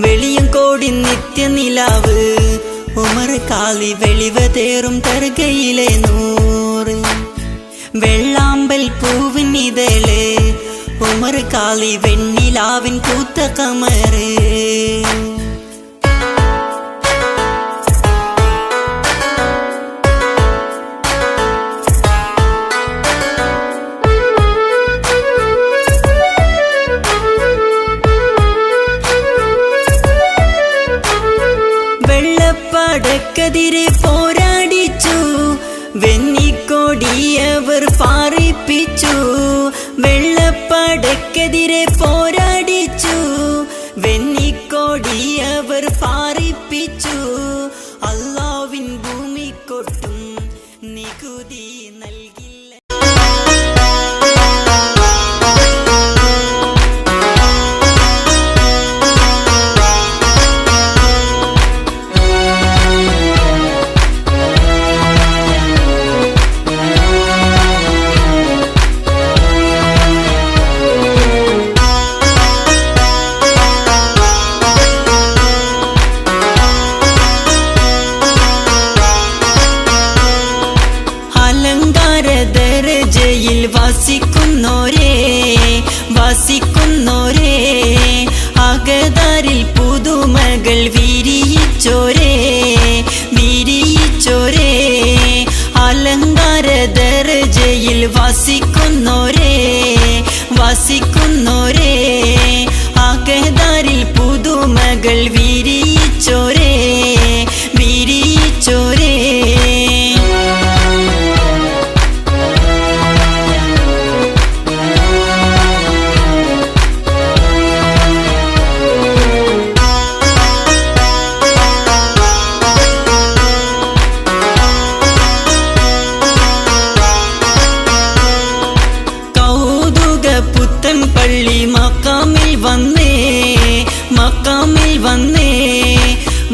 വെളിയും കോടി നിത്യനിലാവ് ഉമർ കാലി വെളിവതേറും തർഗയിലെ നൂറ് വെള്ളാമ്പൽ പൂവിനിതള് ഉമർ കാലി വെണ്ണിലാവിൻ കൂത്ത കമറ് വെള്ളപ്പടക്കെതിരെ പോരാടിച്ചു വെന്നിക്കൊടിയവർ പാറിപ്പിച്ചു വെള്ളപ്പടക്കെതിരെ പോരാടിച്ചു വെന്നിക്കൊടിയവർ പാറിപ്പിച്ചു അല്ലാഹുവിൻ ഭൂമിക്കൊട്ടും നികുതി നൽകില്ല. ദരജയിൽ വസിക്കുന്നോരേ അകതാരിൽ പുതുമകൾ വിരിയിച്ചോരേ അലങ്കാര ദരജയിൽ വസിക്കുന്നോരേ അകതാരിൽ പുതുമകൾ വിരിയിച്ചോരേ പള്ളി മക്കാമിൽ വന്നേ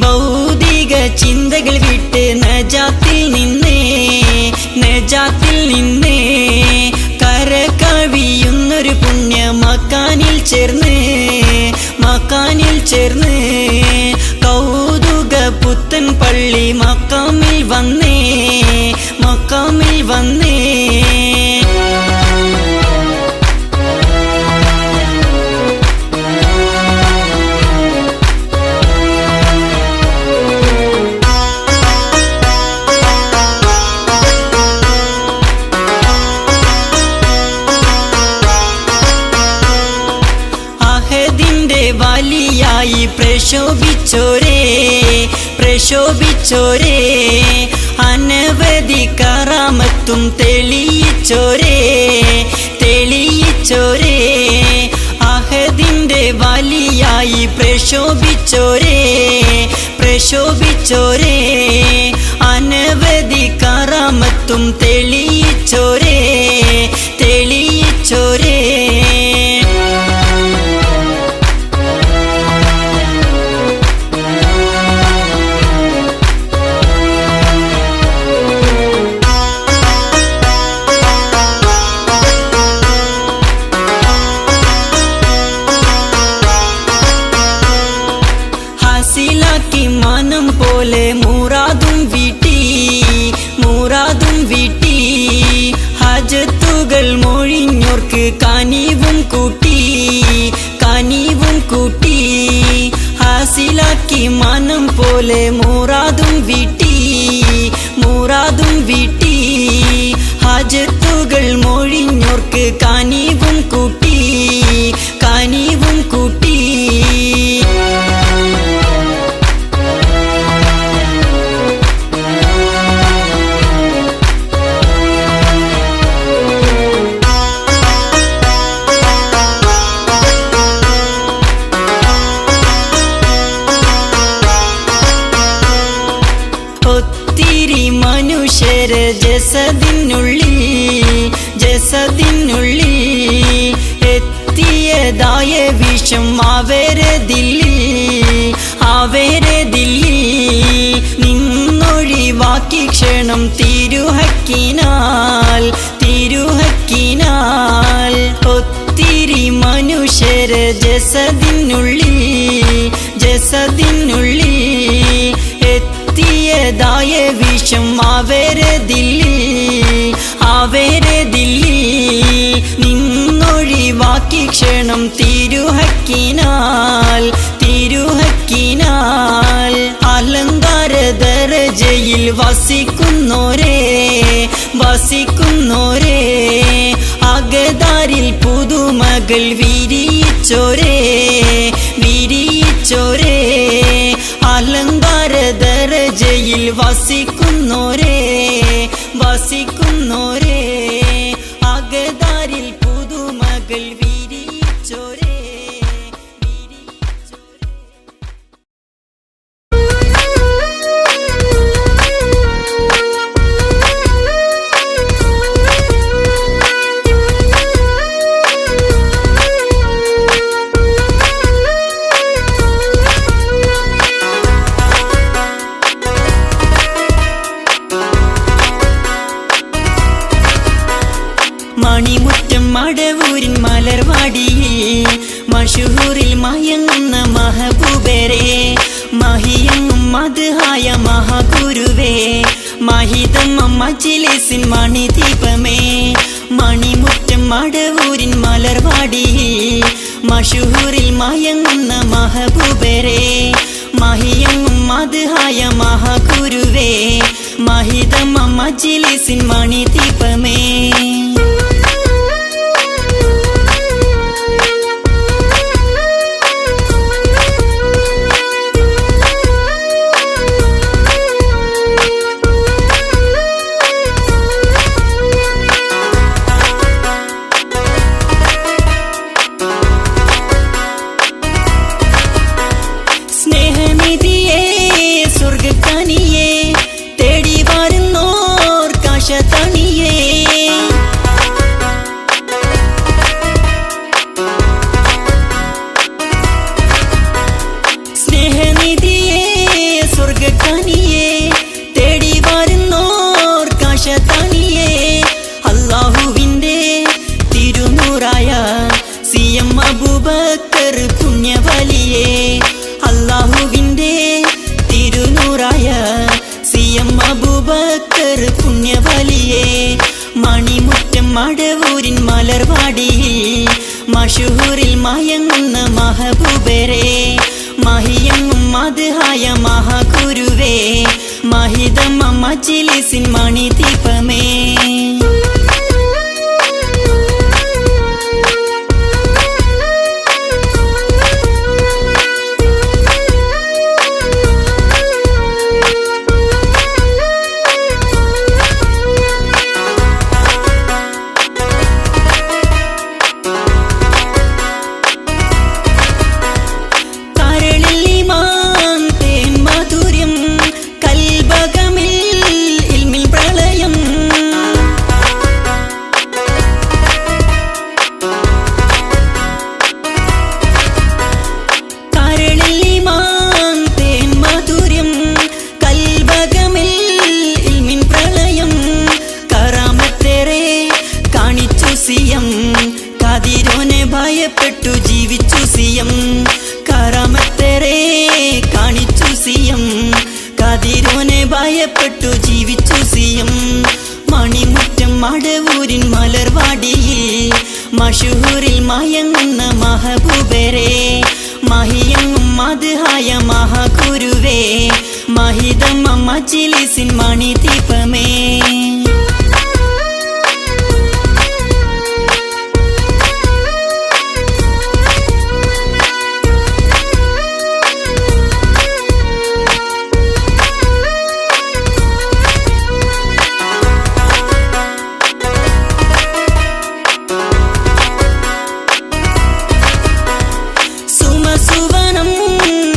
ഭൗതിക ചിന്തകൾ വിട്ട് നജാത്തിൽ നിന്നേ കര കവിയുന്നൊരു പുണ്യ മക്കാനിൽ ചേർന്ന് കൗതുക പുത്തൻ പള്ളി മക്കാമിൽ വന്നേ വലിയായി പ്രശോഭിച്ചോരേ അനവധി കറാമത്തും തെളിയിച്ചോരേ അഹദിന്റെ വലിയായി പ്രശോഭിച്ചോരേ അനവധി കറാമത്തും തെളിയിച്ചോരേ ഹാസിലാക്കി മനം പോലെ മുറാദും വീട്ടി ഹജത്തുകൾ മൊഴിഞ്ഞോർക്ക് കനിവും കൂട്ടി ഹാസിലാക്കി മനം പോലെ മുറാദും വീട്ടി ഹജത്തുകൾ മൊഴിഞ്ഞോർക്ക് കനിവും കൂട്ടി ഒത്തിരി മനുഷ്യർ ജസദിനുള്ളിൽ എത്തിയതായ വിഷം അവരെ ദില്ലി നിന്നൊഴിവാക്കി ക്ഷണം തിരുഹക്കിനാൽ ഒത്തിരി മനുഷ്യർ ജസദിനുള്ളിൽ ക്ഷണം തിരുഹക്കിനാൽ അലങ്കാര ദരജയിൽ വസിക്കുന്നോരേ അകതാരിൽ പുതുമകൾ വിരിയിച്ചോരേ അലങ്കാര ദരജയിൽ വസിക്കുന്നോരേ അകതാരിൽ പുതുമകൾ വിരിയിച്ചോരേ. മണിമുറ്റം മടവൂരിൻ മലർവാടിയിൽ മഷഹൂറിൽ മയങ്ങുന്ന മഹബൂബരെ മഹിയങ്ങും മദ്ഹായ മഹാഗുരുവേ മഹിതം മജ്ലിസിൻ മണിദീപമേ. മണിമുറ്റം മടവൂരിൻ മലർവാടിയിൽ മഷഹൂറിൽ മയങ്ങുന്ന മഹബൂബരെ മഹിയങ്ങും മദ്ഹായ മഹാഗുരുവേ മഹിതം മജ്ലിസിൻ മണിദീപമേ. സ്നേഹനിധിയേ സ്വർഗക്കനിയേ തേടി വരുന്നോർ കാശതണിയേ. സ്നേഹനിധിയേ സ്വർഗക്കനിയേ തേടി വരുന്നോർ കാശതണിയേ. അല്ലാഹുവിൻ്റെ തിരുനൂറായ CM അബൂബക്കർ പുണ്യവലിയേ. അല്ലാഹുവിൻ്റെ തിരുനൂറായ CM അബൂബക്കർ പുണ്യവലിയേ. മണിമുറ്റം മടവൂരിൻ മലർവാടിയിൽ മഷഹൂറിൽ മയങ്ങുന്ന മഹബൂബരെ മഹിയങ്ങും മദ്ഹായ മഹാഗുരുവേ മഹിതം മജ്ലിസിൻ മണിദീപമേ. കതിരോനെ ഭയപ്പെട്ടു ജീവിച്ചു CM കറാമത്തേറെ കാണിച്ചു CM കതിരോനെ ഭയപ്പെട്ടു ജീവിച്ചു CM. മണിമുറ്റം മടവൂരിൻ മലർവാടിയിൽ മഷഹൂറിൽ മയങ്ങുന്ന മഹബൂബരെ മഹിയങ്ങും മദ്ഹായ മഹാഗുരുവേ മഹിതം മജ്ലിസിൻ മണിദീപമേ. സുവനം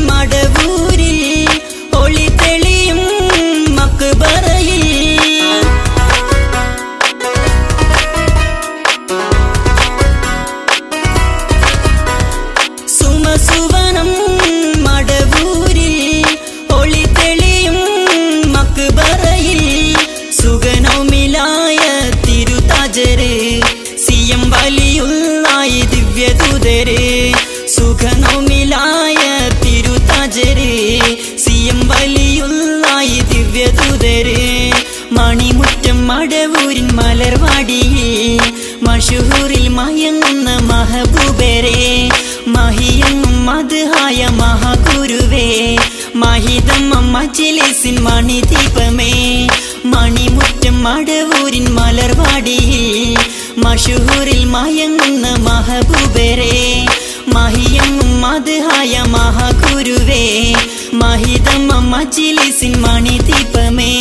മടവൂരിൽ ഒളി തെളിയും മക്ബറയിൽ സുവനം മടവൂരിൽ ഒളി തെളിയും മക്ബറയിൽ സുഗനൗമിലായ തിരുതാജര് CM വലിയുള്ളായി ദിവ്യദൂതര് സുഖനൗമിലായ തിരുതാജര് CM വലിയുള്ളായി ദിവ്യദൂതര്. മണിമുറ്റം മടവൂരിൻ മലർവാടിയിൽ മഷൂറിൽ മയങ്ങുന്ന മഹബൂബരെ മഹിയങ്ങും മദ്ഹായ മഹാഗുരുവേ മഹിതം മജ്ലിസിൻ മണിദീപമേ മണിമുറ്റം മടവൂരിൻ മലർവാടിയിൽ മഷൂറിൽ മയങ്ങുന്ന മഹബൂബരെ മഹിയങ്ങും മദ്ഹായ മഹാഗുരുവേ മഹിതം മജ്ലിസിൻ മണിദീപമേ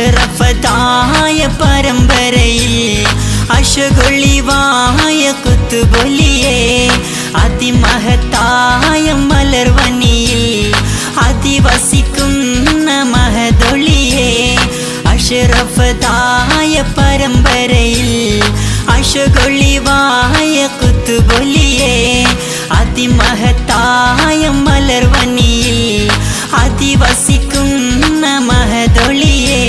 അഷ്റഫതായ പരമ്പരയിൽ അശകൊള്ളിവായ കുത്തുബൊലിയെ അതിമഹത്തായ മലർവനിയിൽ അതിവസിക്കുന്ന മഹദൊളിയെ അഷ്റഫതായ പരമ്പരയിൽ അശകൊള്ളിവായ കുത്തുബൊലിയെ അതിമഹത്തായ മലർവനിയിൽ അതിവസിക്കുന്ന മഹദൊളിയെ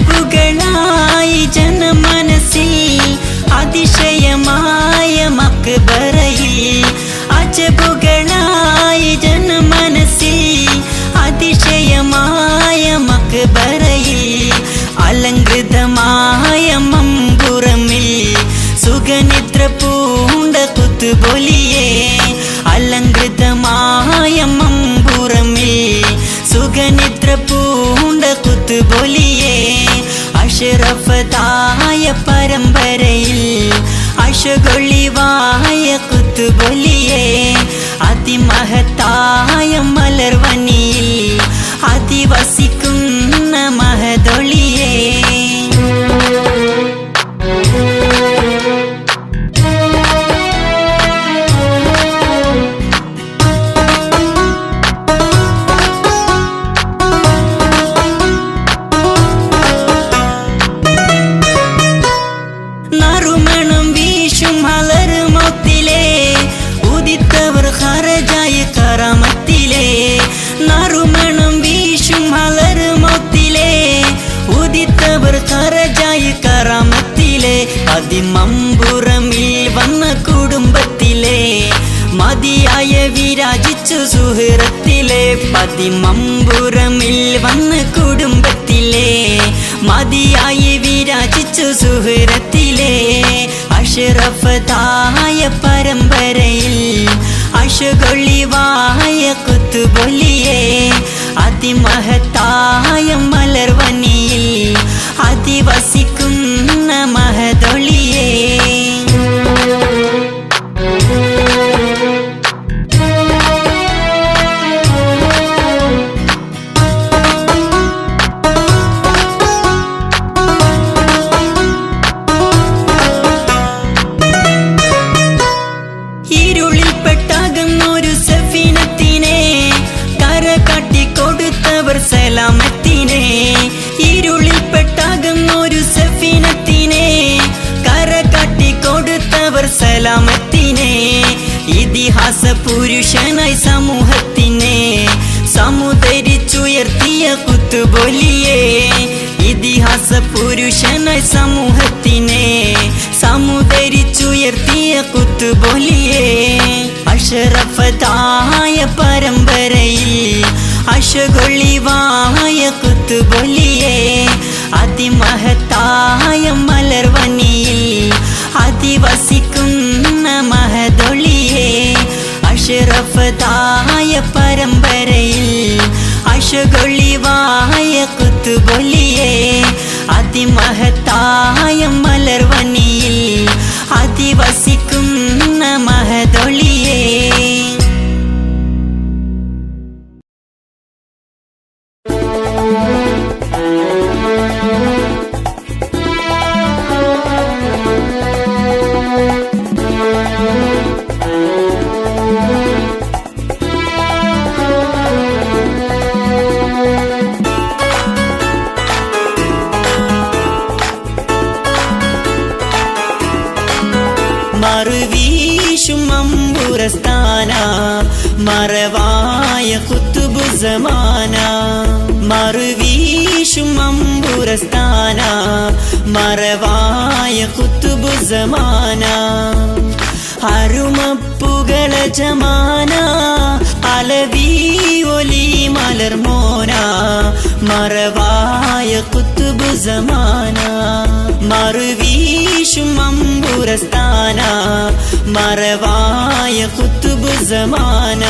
അജബുകളായി ജനമനസ്സിൽ അതിശയമായ മക്ബറയിൽ അജബുകളായി ജനമനസ്സിൽ അതിശയമായ മക്ബറയിൽ അലങ്കൃതമായ മമ്പുറമിൽ സുഖനിദ്ര പൂണ്ട കുത്തുബൊലിയെ അലങ്കൃതമായ മമ്പുറമിൽ സുഖനിദ്ര പൂണ്ട കുത്തുബൊലിയെ അഷ്റഫതായ പരമ്പരയിൽ അശകൊള്ളിവായ കുത്തുബൊലിയെ അതിമഹത്തായ മലർവനിയിൽ അതിവസിക്കുന്ന മഹദൊളിയെ നറുമണം വീശും മലർമൊത്തിലെ ഉദിത്തവർ ഖറജായി കറാമത്തിലെ നറുമണം വീശും മലർമൊത്തിലെ ഉദിത്തവർ ഖറജായി കറാമത്തിലെ അതിമമ്പുറമിൽ വന്ന കുടുംബത്തിലെ മതിയായ വിരാജിച്ചു സുഹൃത്തിലെ പതിമമ്പുറമിൽ വന്ന കുടുംബത്തിലെ മതിയായി വിരാജിച്ചു സുഹൃത്തിലെ അഷ്റഫതായ പരമ്പരയിൽ അശകൊള്ളിവായ കുത്തുബൊലിയെ അതിമഹത്തായ മലർവനിയിൽ അതിവസിക്കുന്ന മഹദൊളിയെ ഇരുളിൽപ്പെട്ടകന്നൊരു സഫീനത്തിനെ കര കാട്ടിക്കൊടുത്തവർ സലാമത്തിനെ ഇരുളിൽപ്പെട്ടകന്നൊരു സഫീനത്തിനെ കര കാട്ടിക്കൊടുത്തവർ സലാമത്തിനെ ഇതിഹാസ പുരുഷനായി സമൂഹത്തിനെ സമുദരിച്ചുയർത്തിയ കുത്തുബൊലിയെ ഇതിഹാസ പുരുഷനായി സമൂഹത്തിനെ സമുദരിച്ചുയർത്തിയ കുത്തുബൊലിയെ അഷ്റഫതായ പരമ്പരയിൽ അശകൊള്ളിവായ കുത്തുബൊലിയെ അതിമഹത്തായ മലർവനിയിൽ അതിവസിക്കുന്ന മഹദൊളിയെ അഷ്റഫതായ പരമ്പരയിൽ അശകൊള്ളിവായ കുത്തുബൊലിയെ അതിമഹത്തായ മലർവനിയിൽ അതിവസിക്കുന്ന മഹദൊളിയെ മറവായ ഖുത്ബുസ്സമാന മറുവീശും അമ്പുരസ്ഥാന മറവായ ഖുത്ബുസ്സമാന അരുമപ്പുകള ജമാന അലവി ഒലി മലർമോന മറവായ ഖുത്ബുസ്സമാന മറുവീശും അമ്പുരസ്ഥാന മറവായ ഖുത്ബുസ്സമാന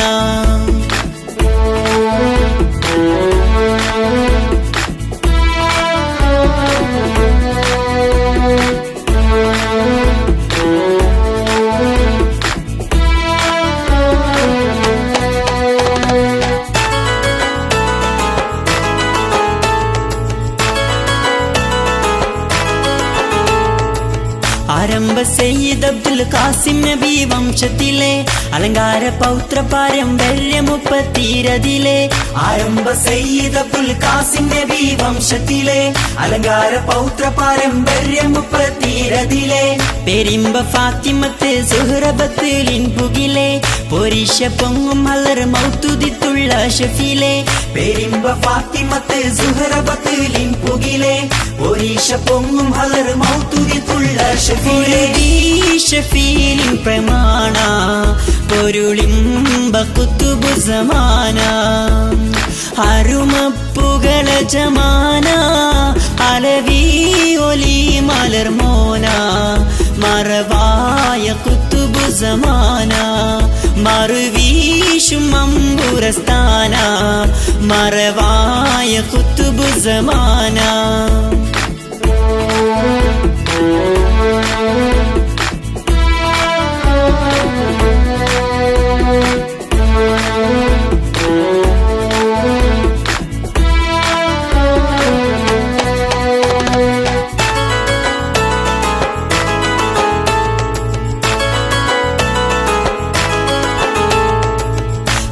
ആരംഭ സയ്യിദ് അബ്ദുൽ ഖാസിം നബി വംശത്തിലെ അലങ്കാര പൗത്ര പാരമ്പര്യം മുപ്പത്തീരതിലെ ആരംഭ സയ്യിദ് അബ്ദുൽ ഖാസിം നബി വംശത്തിലെ അലങ്കാര പൗത്ര പാരമ്പര്യം മുപ്പത്തീരതിലെ പെരിമ്പ ഫാത്തിമത്ത് സുഹ്റബത്ത് ലിൻപുകിലെ പൊരിശ പൊങ്ങും മലർ മൗത്തുദിത്തുള്ള ഷഫിലെ പെരിമ്പ ഫാത്തിമത്ത് സുഹ്റബത്ത് ലിൻപുകിലെ പൊരിശ പൊങ്ങും മലർ മൗത്തുദിത്തുള്ള ഷഫിലെ ഷഫീലിൻ പ്രമാണ പൊരുളിമ്പ ഖുത്ബുസ്സമാന അരുമപ്പുകള ജമാന അലവി ഒലി മലർമോന മറവായ ഖുത്ബുസ്സമാന മറുവീശും അമ്പുരസ്ഥാന മറവായ ഖുത്ബുസ്സമാന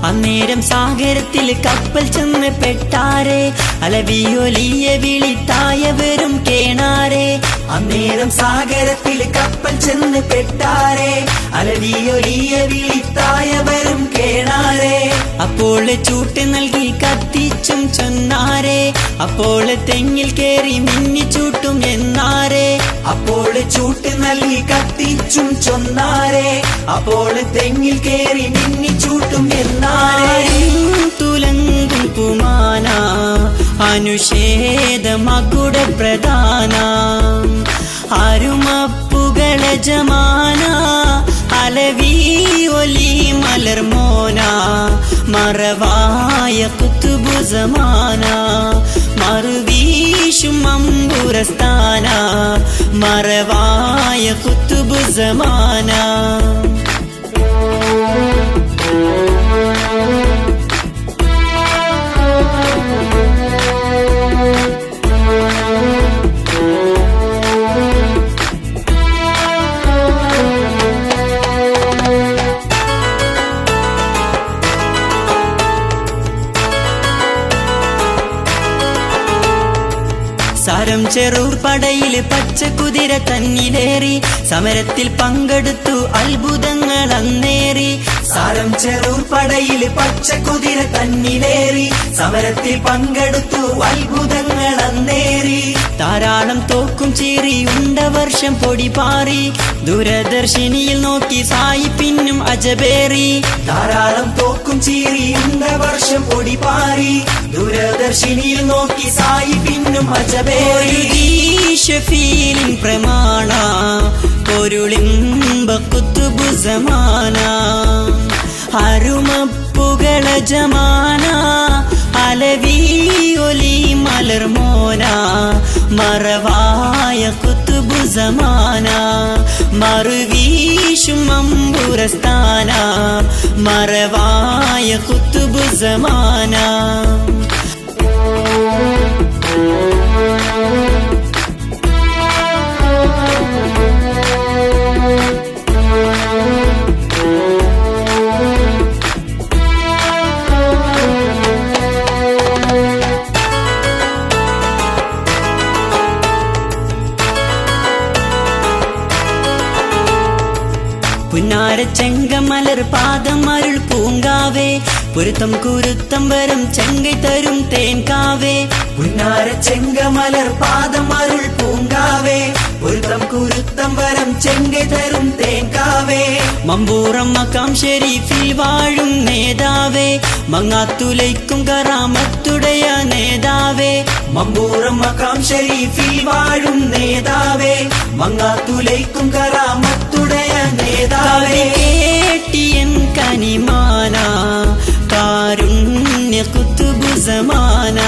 അന്നേരം സാഗരത്തിൽ കപ്പൽ ചെന്ന് പെട്ടാരെ അലവിയൊലിയ വിളിത്തായവരും കേണാരെ അന്നേരം സാഗരത്തിൽ കപ്പൽ ചെന്ന് പെട്ടാരെ അലവിയൊലിയ വിളിത്തായവരും കേണാരെ അപ്പോൾ ചൂട്ട് നൽകി കത്തിച്ചും ചൊന്നാരെ അപ്പോൾ തെങ്ങിൽ കേറി മിന്നി ചൂട്ടും എന്നാരെ അപ്പോൾ ചൂട്ട് നൽകി കത്തിച്ചും ചൊന്നാരെ അപ്പോൾ തെങ്ങിൽ കേറി മിന്നി ചൂട്ടും എന്നാരെ തുലങ്കും പുമാന അനുഷേധ മകുട പ്രധാന അരുമപ്പുകള ജമാന അലവി ഒലി മലർമോന മറവായ ഖുത്ബുസ്സമാന മറുവീശും അമ്പുരസ്ഥാന മറവായ ഖുത്ബുസ്സമാന സാരം ചെറൂർ പടയിൽ പച്ച കുതിര തന്നിലേറി സമരത്തിൽ പങ്കെടുത്തു അത്ഭുതങ്ങൾ അന്നേറി സാരം ചെറൂർ പടയിൽ പച്ച കുതിര തന്നിലേറി സമരത്തിൽ പങ്കെടുത്തു അത്ഭുതങ്ങൾ അന്നേറി ധാരാളം തോക്കും ചീറി ഉണ്ട വർഷം പൊടിപാറി ദൂരദർശിനിയിൽ നോക്കി സായി പിന്നും അജബേറി ധാരാളം തോക്കും ചീറി ഉണ്ട വർഷം പൊടിപാറി ദൂരദർശിനിയിൽ നോക്കി സായി പിന്നും അജബേറി ഷഫീലിൻ പ്രമാണ പൊരുളിമ്പ ഖുത്ബുസ്സമാന അരുമപ്പുകള ജമാന അലവി ഒലി മലർമോന മറവായ ഖുത്ബുസ്സമാന മറുവീശും അമ്പുരസ്ഥാന മറവായ ഖുത്ബുസ്സമാന പുന്നാര ചെങ്കമലർ പാദം അരുൾ പൂങ്കാവേ പൊരുത്തം കുരുത്തം വരം ചെങ്കൈ തരും തേൻകാവേ പുന്നാര ചെങ്കമലർ പാദം അരുൾ പൂങ്കാവേ പൊരുത്തം കുരുത്തം വരം ചെങ്കൈ തരും തേൻകാവേ മമ്പൂറം മക്കാം ഷെരീഫിൽ വാഴും നേതാവേ മങ്ങാത്തുലയ്ക്കും കറാമത്തുടയ നേതാവേ മമ്പൂറം മക്കാം ഷരീഫിൽ വാഴും നേതാവേ മങ്ങാത്തുലയ്ക്കും കറാമത്തുടയ നേതാവേ കേട്ടിയൻ കനിമാന കാരുണ്യ കുത്തുബു സമാന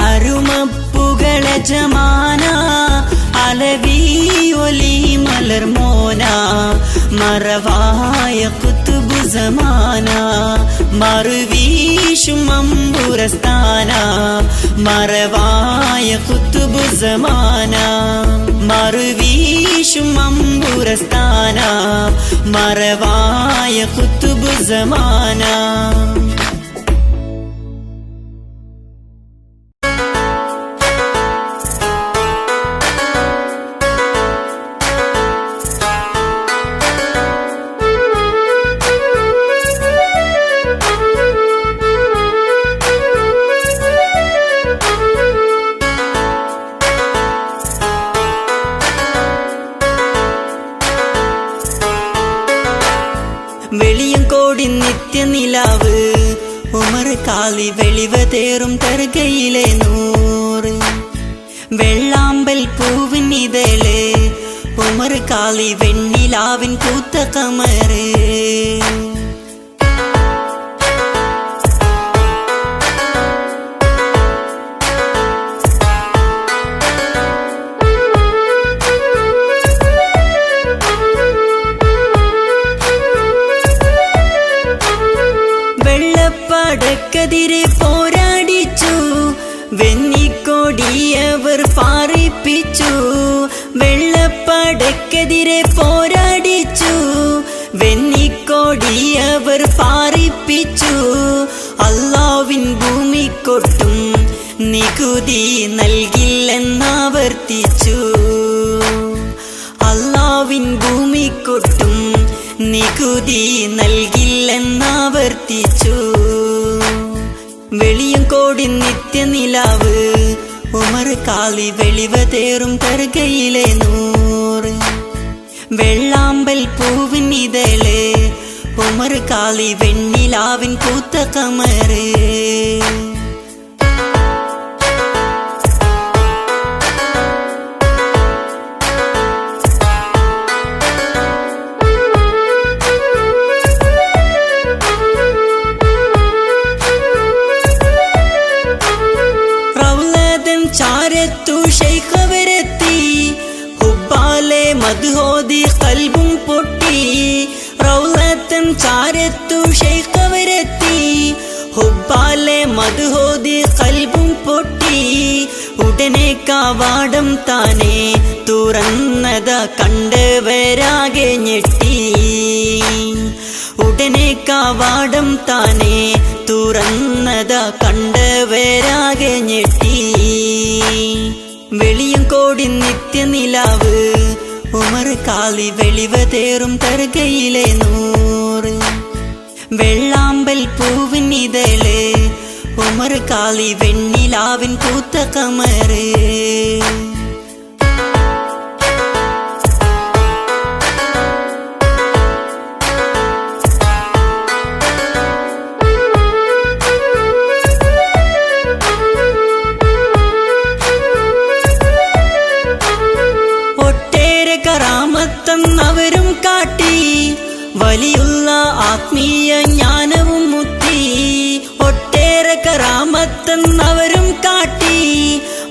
അരുമപ്പുകള ജമാന അലവി ഒലി മലർമോന മറവായ കുത്തുബു സമാന മറുവീശും അമ്പുരസ്ഥാന മറവായ കുത്തുബു സമാന മറുവീശും അമ്പുരസ്ഥാന മറവായ കുത്തുബു സമാന വെളിയങ്കോടി നിത്യനിലാവ് ഉമർ കാളി വെളിവതേറും തർക്കയിലെ നൂറ് വെള്ളാമ്പൽ പൂവിനിതള് ഉമർ കാളി വെണ്ണിലാവിൻ കൂത്ത കമറ് വെള്ളപ്പടക്കെതിരെ പോരാടിച്ചു വെന്നിക്കോടിയവർ പാറിപ്പിച്ചു വെള്ളപ്പടക്കെതിരെ പോരാടിച്ചു വെന്നിക്കോടിയവർ പാറിപ്പിച്ചു അല്ലാവിൻ ഭൂമിക്കൊട്ടും നികുതി നൽകില്ലെന്നാവർത്തിച്ചു അല്ലാവിൻ ഭൂമിക്കൊട്ടും നികുതി നൽകില്ലെന്നാവർത്തിച്ചു വെളിയങ്കോടി നിത്യനിലാവ് ഉമർ കാളി വെളിവതേറും തർക്കയിലെ നൂറ് വെള്ളാമ്പൽ പൂവിനിതള് ഉമർ കാളി വെണ്ണിലാവിൻ കൂത്ത കമറ് ചാരത്തു ശൈഖവരെത്തി ഹുബ്ബാലെ മദ്ഹോദി കൽബും പൊട്ടി റൗലത്തൻ ചാരത്തു ശൈഖവരെത്തി ഹുബ്ബാലെ മദ്ഹോദി കൽബും പൊട്ടി ഉടനെ കവാടം താനെ തുറന്നത കണ്ടവരാകെ ഞെട്ടി ഉടനെ കവാടം താനെ തുറന്നത കണ്ടവരാകെ ഞെട്ടി വെളിയങ്കോടി നിത്യനിലാവ് ഉമർ കാളി വെളിവതേറും തർക്കയിലെ നൂറ് വെള്ളാമ്പൽ പൂവിനിതള് ഉമർ കാളി വെണ്ണിലാവിൻ കൂത്ത കമറ് കറാമത്തന്നവരും കാട്ടി വലിയുള്ള ആത്മീയ ജ്ഞാനവും മുത്തി ഒട്ടേറെ കറാമത്തന്നവരും കാട്ടി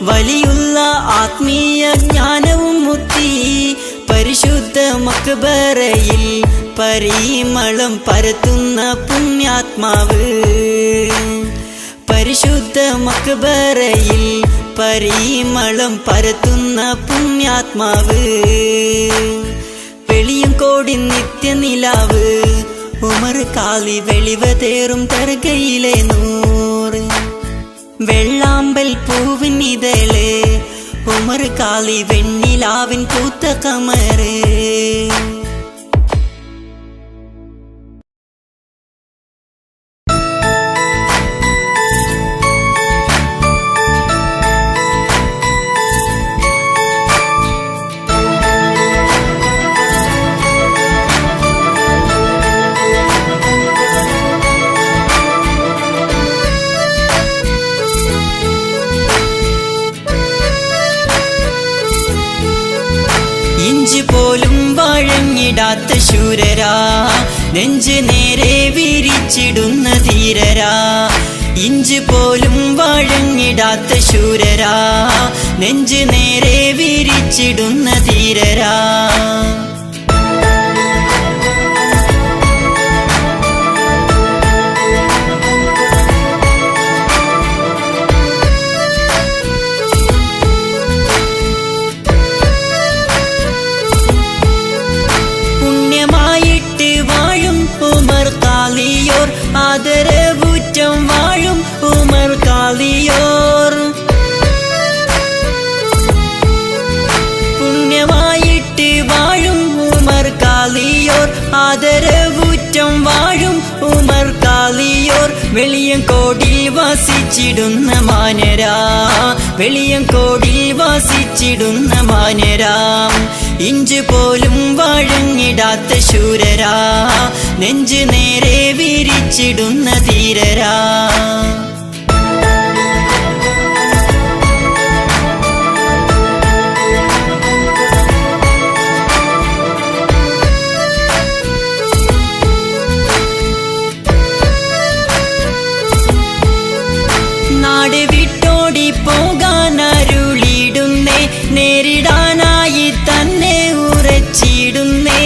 വലിയുള്ള ആത്മീയ ജ്ഞാനവും മുത്തി പരിശുദ്ധ മക്ബറയിൽ പരിമളം പരത്തുന്ന പുണ്യാത്മാവ് പരിശുദ്ധ മക്ബറയിൽ പരിമളം പരത്തുന്ന പുണ്യാത്മാവ് വെളിയങ്കോടി നിത്യനിലാവ് ഉമർ കാളി വെളിവതേറും തർക്കയിലെ നൂറ് വെള്ളാമ്പൽ പൂവിനിതള് ഉമർ കാളി വെണ്ണിലാവിൻ കൂത്ത കമറ് വഴങ്ങിടാത്ത ശൂരരാ നെഞ്ച് നേരെ വിരിച്ചിടുന്ന ധീരരാ ഇഞ്ച് പോലും വഴങ്ങിടാത്ത ശൂരരാ നെഞ്ച് നേരെ വിരിച്ചിടുന്ന ധീരരാ ആദരവുറ്റം വാഴും ഉമർ ഖാലിയോർ പുണ്യമായിട്ട് വാഴും ഉമർ ഖാലിയോർ ആദരവുറ്റം വാഴും ഉമർ ഖാലിയോർ വെളിയങ്കോടിൽ വസിച്ചിടുന്ന മാനരാ വെളിയങ്കോടിൽ വസിച്ചിടുന്ന മാനരാ ഇഞ്ച് പോലും വഴങ്ങിടാത്ത ശൂരരാ നെഞ്ച് നേരെ വിരിച്ചിടുന്ന ധീരരാ നാട് വിട്ടോടി പോകാൻ അരുളിടുന്നേ നേരിടാനായി തന്നെ ഉറച്ചിടുന്നേ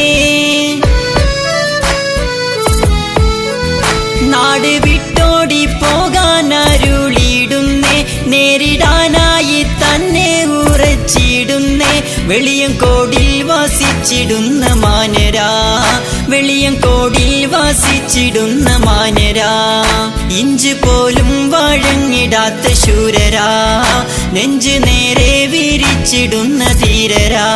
നാട് വിട്ടോടി പോകാൻ അരുളിടുന്നേ നേരിടാനായി തന്നെ ഉറച്ചിടുന്നേ വെളിയങ്കോടിൽ വസിച്ചിടുന്ന മാനരാ വെളിയങ്കോടിൽ വസിച്ചിടുന്ന മാനരാ ഇഞ്ച് പോലും വഴങ്ങിടാത്ത ശൂരരാ നെഞ്ച് നേരെ വിരിച്ചിടുന്ന ധീരരാ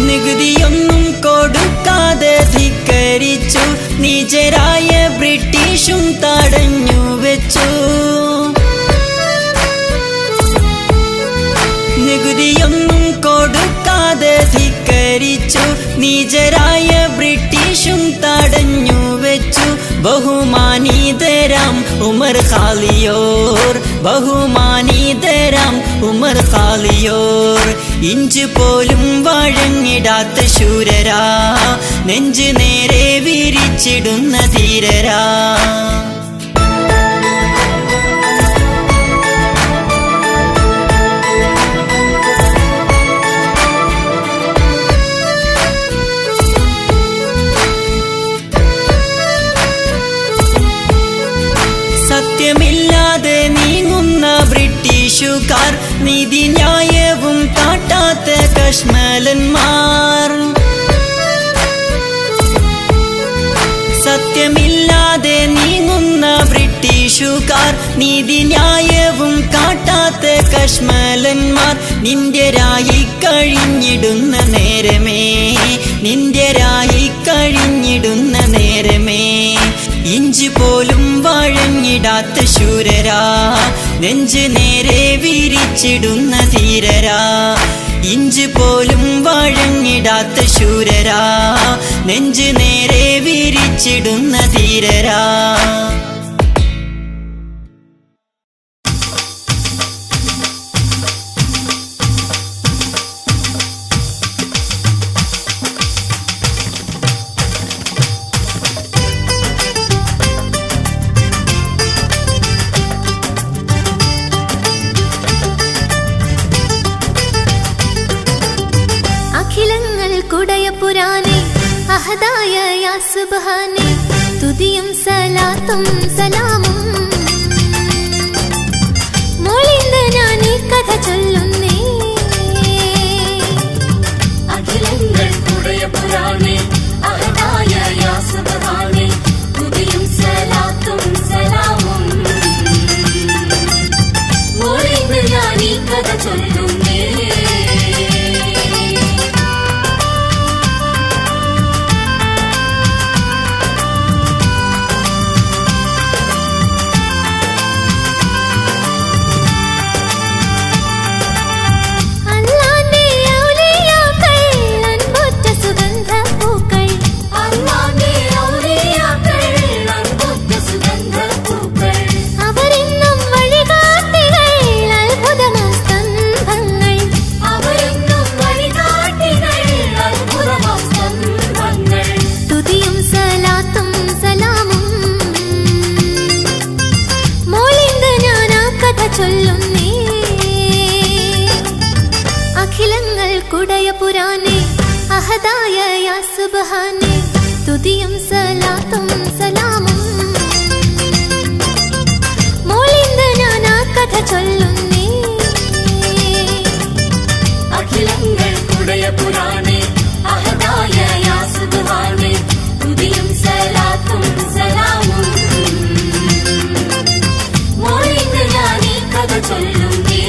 നികുതിയൊന്നും കൊടുക്കാതെ ധിക്കരിച്ചു നിജരായ ബ്രിട്ടീഷും തടഞ്ഞു വെച്ചു നികുതിയൊന്നും കൊടുക്കാതെ ധിക്കരിച്ചു നിജരായ ബ്രിട്ടീഷും തടഞ്ഞു വെച്ചു ബഹുമാനീതരാം ഉമർ ഖാലിയോർ ബഹുമാനീതരാം ഉമർ ഖാലിയോർ ഇഞ്ച് പോലും വഴങ്ങിടാത്ത ശൂരരാ നെഞ്ച് നേരെ വിരിച്ചിടുന്ന ധീരരാ സത്യമില്ലാതെ നീങ്ങുന്ന ബ്രിട്ടീഷുകാർ നീതിന്യായവും കാട്ടാത്ത കശ്മലന്മാർ സത്യമില്ലാതെ നീങ്ങുന്ന ബ്രിട്ടീഷുകാർ നീതിന്യായവും കാട്ടാത്ത കശ്മലന്മാർ നിന്റെരായി കഴിഞ്ഞിടുന്ന നേരമേ നിന്റെരായി കഴിഞ്ഞിടുന്ന നേരമേ ഇഞ്ച് പോലും വഴങ്ങിടാത്ത ശൂരരാ നെഞ്ച് നേരെ വിരിച്ചിടുന്ന ധീരരാ ഇഞ്ച് പോലും വഴങ്ങിടാത്ത ശൂരരാ നെഞ്ച് നേരെ വിരിച്ചിടുന്ന ധീരരാ കുടയപുരാനെ അഹദായ യാ സുബ്ഹാനെ തുതിയും സലാത്തും സലാമും മോളിന്ദ ഞാൻ ഈ കഥ ചൊല്ലുന്നേ അഖിലങ്ങൾ കുടയപുരാനെ അഹദായ യാ സുബ്ഹാനെ തുതിയും സലാത്തും സലാമും മോളിന്ദ ഞാൻ ഈ കഥ ചൊല്ലുന്നേ സുബ്ഹാനേ തുതിയും സലാത്തും സലാമും മോളിന്ത് ഞാൻ ആ കഥ ചൊല്ലുന്നേ അഖിലങ്ങൾക്കുടയ പുരാണേ അഹദായ യാ സുബ്ഹാനേ തുതിയും സലാത്തും സലാമും മോളിന്ത് ഞാൻ ഈ കഥ ചൊല്ലുന്നേ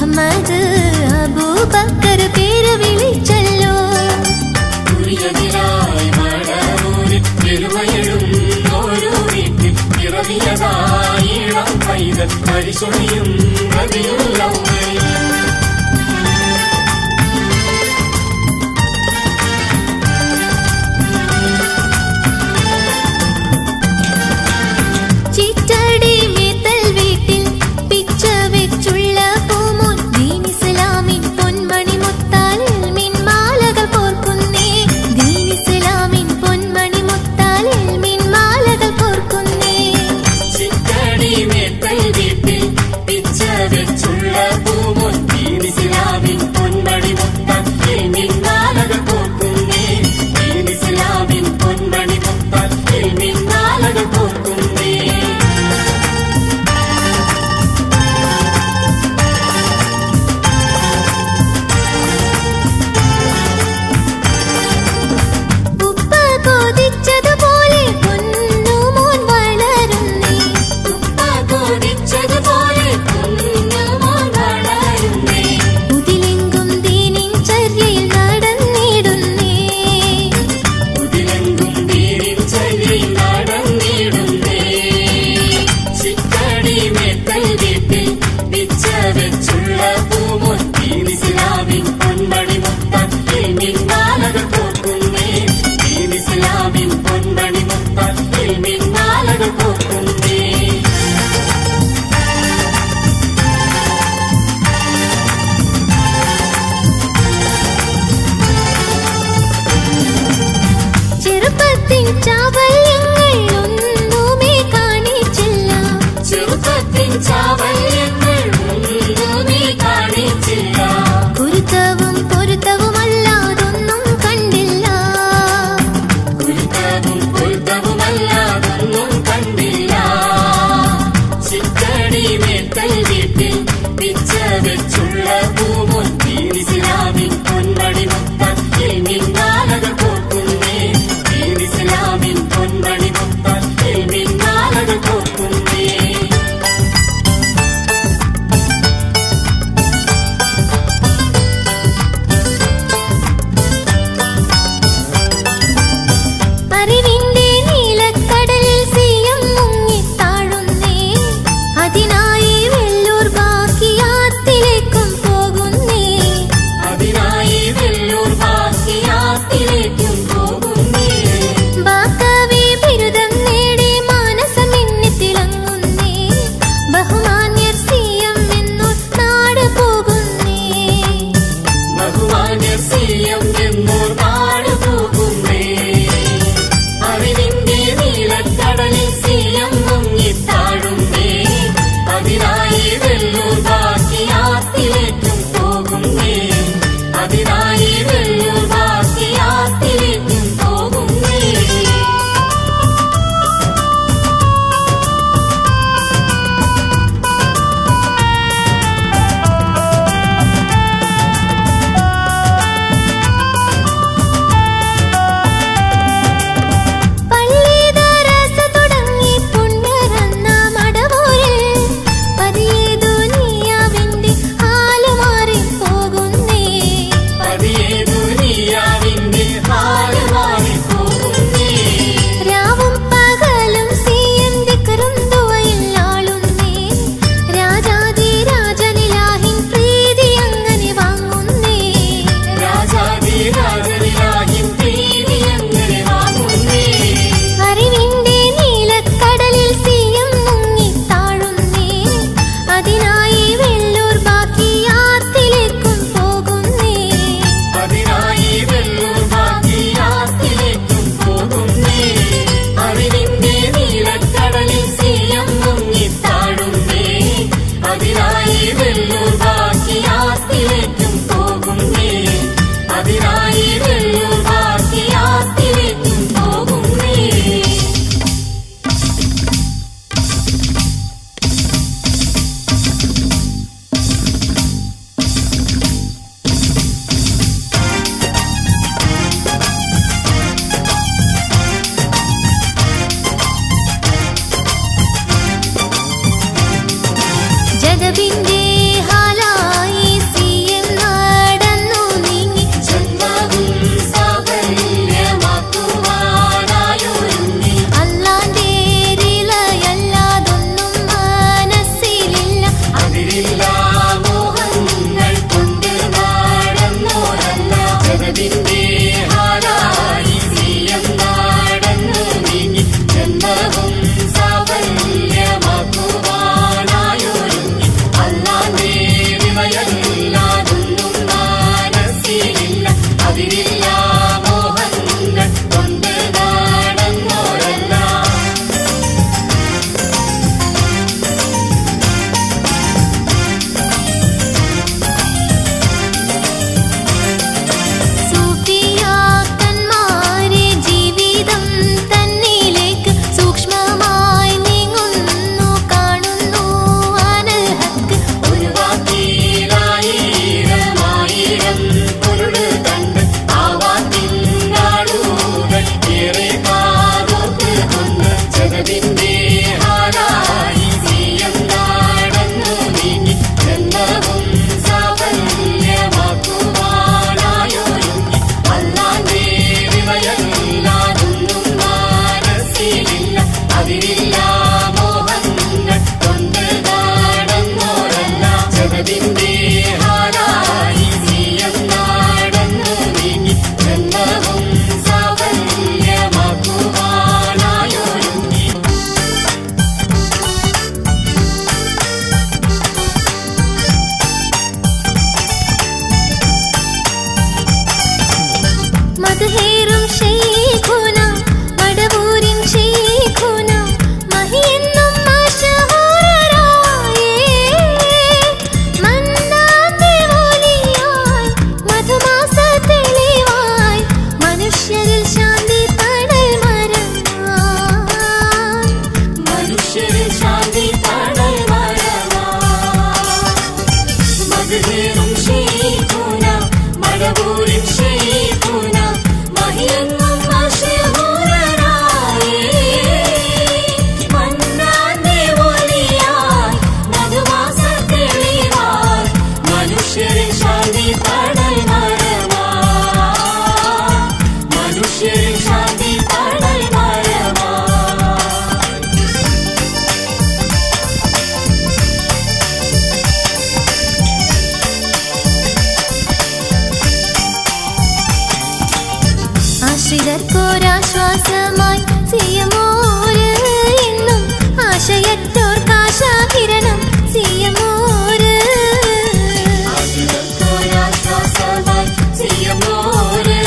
മുഹമ്മദ് അബൂബക്കർ പേര് വിളിച്ചല്ലോ. കുറിയതിരായി മടവൂരിൽ പെരുമയിടും ഓരോ വീട്ടിൽ പിറവിയതായിളം പൈതൽ പരിശൊളിയും റബീഉൽ ചിറ്റടി മേത്തൽ വീട്ടിൽ പിച്ച വെച്ചുള്ള പൂമോൻ ദീൻ ഇസ്ലാമിൻ പൊന്മണി മുത്താൽ മിൻമാലകൾ കോർക്കുന്നേ. ദീൻ ഇസ്ലാമിൻ പൊന്മണി മുത്താൽ മിൻമാലകൾ കോർക്കുന്നേ. ചിറ്റടി മേത്തൽ വീട്ടിൽ പിച്ച വെച്ചുള്ള പൂമോ ആശയത്തോരാശ്വാസമായി സിയമോര് എന്നും ആശയത്തോർക്കാശാകിരണം സിയമോര് ആശയത്തോരാശ്വാസമായി സിയമോര്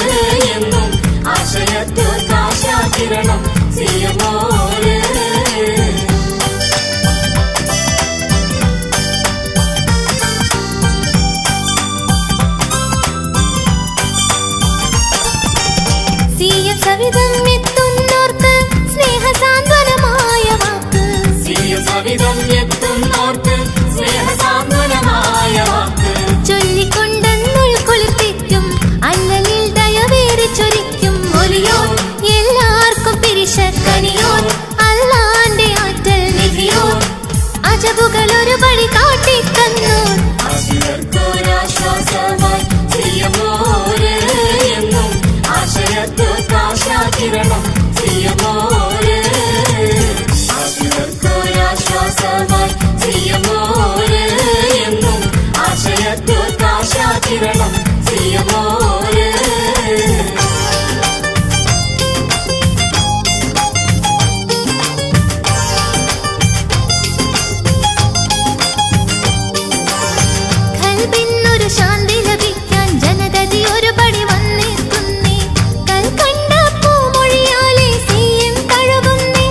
എന്നും ആശയത്തോർക്കാശാകിരണം സിയമോര് സവിധം എത്തുന്നോർക്ക് സ്നേഹസാന്ത്വനമായ വാക്ക് സവിധം എത്തുന്നോർക്ക് സ്നേഹസാന്ത്വനമായ വാക്ക് ചൊല്ലിക്കൊണ്ടെന്നുൾക്കൊളിപ്പിക്കും അല്ലലിൽ ദയവേറി ചൊരിക്കും ഒലിയോ എല്ലാവർക്കും പിരിശക്കനിയോ അല്ലാന്റെ ആറ്റൽ നിധിയോ അജബുകൾ ഒരു പടി കാട്ടിത്തന്നു ആശയത്തോരാശ്വാസമായി സിയമോര് എന്നും ആശയത്തോർക്കാശാകിരണം സിയമോര് ആശയത്തോരാശ്വാസമായി സിയമോര് എന്നും ആശയത്തോർക്കാശാകിരണം സിയമോര് കൽബിന്നൊരു ശാന്തി ലഭിക്കാൻ ജനതതി ഒരു പടി വന്നെത്തുന്നേ കൽക്കണ്ട പൂമൊഴിയാലെ സിയം തഴുകുന്നേ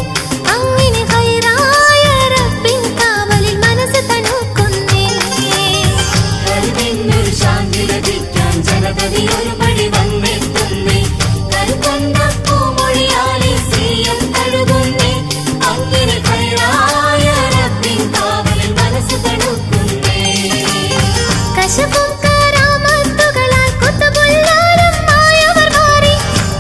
അങ്ങനെ ഹൈറായ റബ്ബിൻ കാവലിൽ മനസ്സ് തണുക്കുന്നേ കൽബിന്നൊരു ശാന്തി ലഭിക്കാൻ ജനതതി ഒരു പടി വന്നെത്തുന്നേ കൽക്കണ്ട പൂമൊഴിയാലെ സിയം തഴുകുന്നേ അങ്ങനെ ഹൈറായ റബ്ബിൻ കാവലിൽ മനസ്സ് തണുക്കുന്നേ കശപും കറാമത്തുകളാൽ കുത്തുബുല്ലാലം ആയവർ മാറി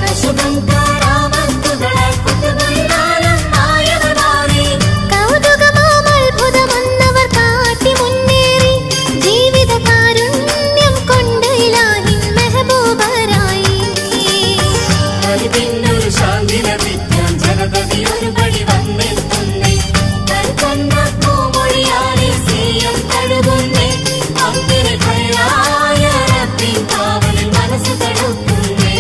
കശപും കറാമത്തുകളാൽ കുത്തുബുല്ലാലം ആയവർ മാറി കൗതുകമാം അത്ഭുതമൊന്നവർ കാട്ടി മുന്നേറി ജീവിത കാരുണ്യം കൊണ്ട് ഇലാഹിൻ മെഹബൂബരായി കൽബിന്നൊരു ശാന്തി ലഭിക്കാൻ ജനതതി ഒരു പടി വന്നെത്തുന്നേ കൽക്കണ്ട പൂമൊഴിയാലെ സിയം തഴുകുന്നേ അങ്ങനെ ഹൈറായ റബ്ബിൻ കാവലിൽ മനസ്സ് തണുക്കുന്നേ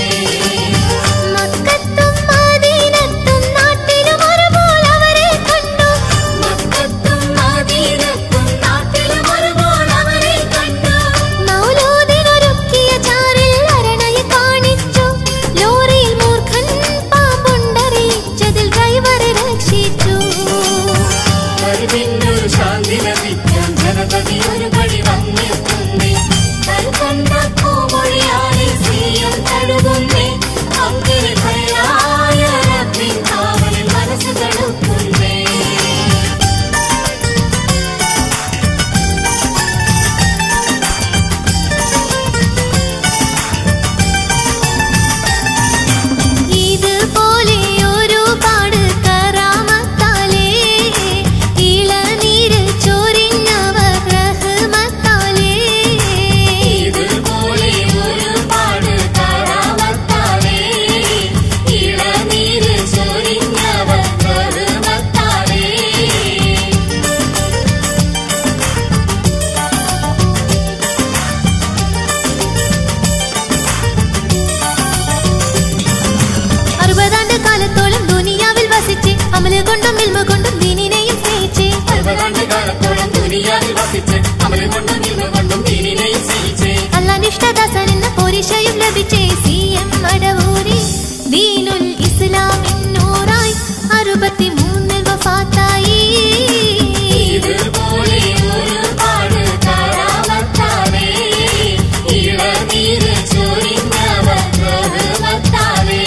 മക്കത്തും മദീനത്തും നാട്ടിലും ഒരുപോലെ അവരെ കണ്ടു മക്കത്തും മദീനത്തും നാട്ടിലും ഒരുപോലെ അവരെ കണ്ടു മൗലൂദിനൊരുക്കിയ ചാറിൽ അരണയെ കാണിച്ചു ലോറിയിൽ മൂർഖൻ പാമ്പുണ്ടറിയിച്ചതിൽ ഡ്രൈവറെ രക്ഷിച്ചു കൽബിന്നൊരു ശാന്തി ലഭിക്കാൻ ജനതതി ഒരു പടി വന്നെത്തുന്നേ കൽക്കണ്ട പൂമൊഴിയാലെ സിയം തഴുകുന്നേ അങ്ങനെ ഹൈറായ റബ്ബിൻ കാവലിൽ മനസ്സ് തണുക്കുന്നേ ഇതുപോലെ ഒരുപാട് കറാമത്താലേ ഇളനീര് ചൊരിഞ്ഞവർ റഹ്മത്താലേ ഇതുപോലെ ഒരുപാട് കറാമത്താലേ ഇളനീര് ചൊരിഞ്ഞവർ റഹ്മത്താലേ അറുപതാണ്ട് കാലത്തോളം ദുനിയാവിൽ വസിച്ച് അമല് കൊണ്ടും ഇൽമ കൊണ്ടും ദീനിനെയും സ്നേഹിച്ച് 60 കാലത്തോളം ദുനിയാവിൽ വസിച്ച് അമല് കൊണ്ടും ഇൽമ കൊണ്ടും ദീനിനെയും സ്നേഹിച്ച് അല്ലാന്റെ ഇഷ്ടദാസൻ എന്ന പോരിശയും ലഭിച്ചേ സിയം അടവൂരി ദീനുൽ ഇസ്ലാമിൻ നൂറായി 63 വഫാത്തായി ഇതുപോലെ ഒരുപാട് കറാമത്താലേ ഇളനീര് ചൊരിഞ്ഞവർ റഹ്മത്താലേ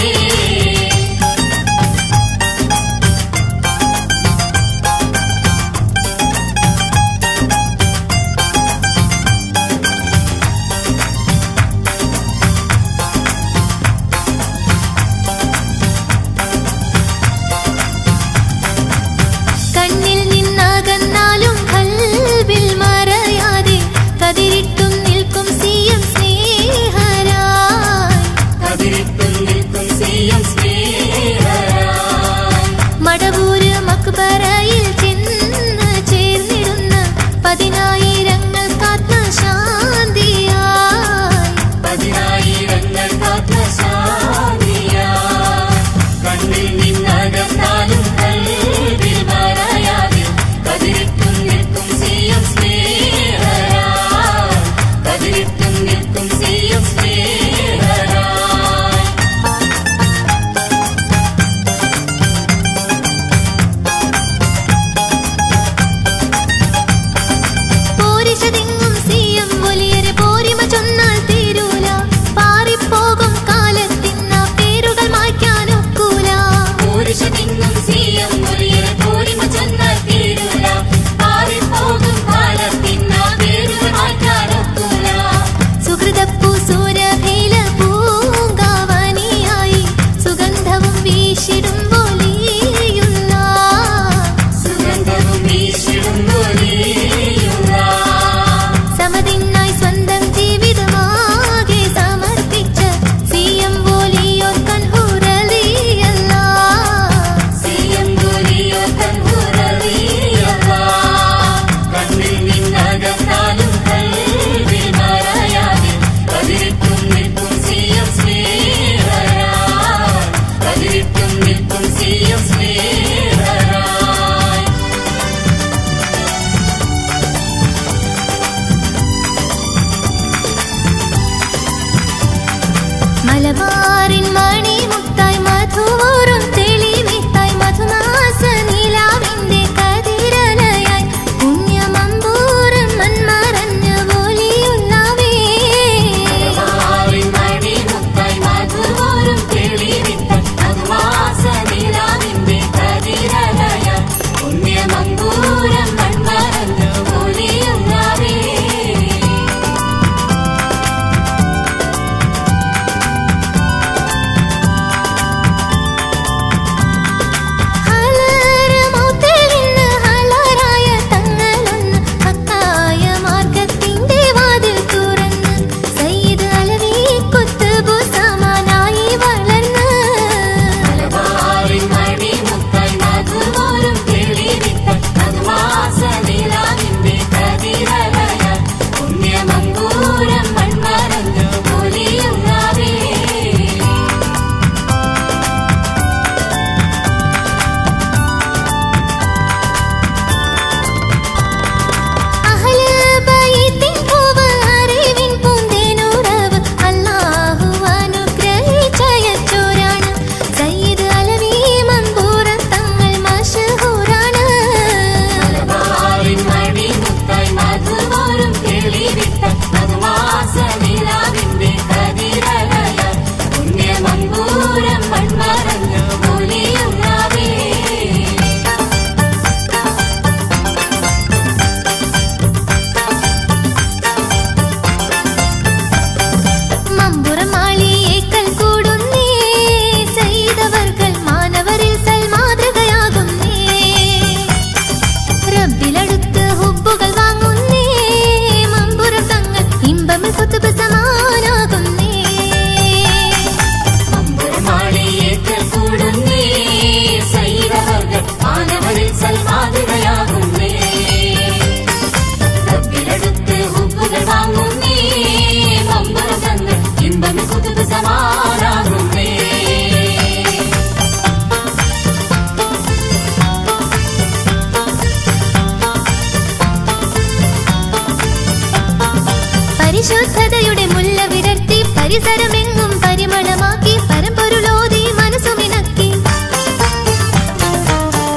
പരിസരമെങ്ങും പരിമളമാക്കി പരമ്പൊരുളോതി മനസ്സുമിണക്കി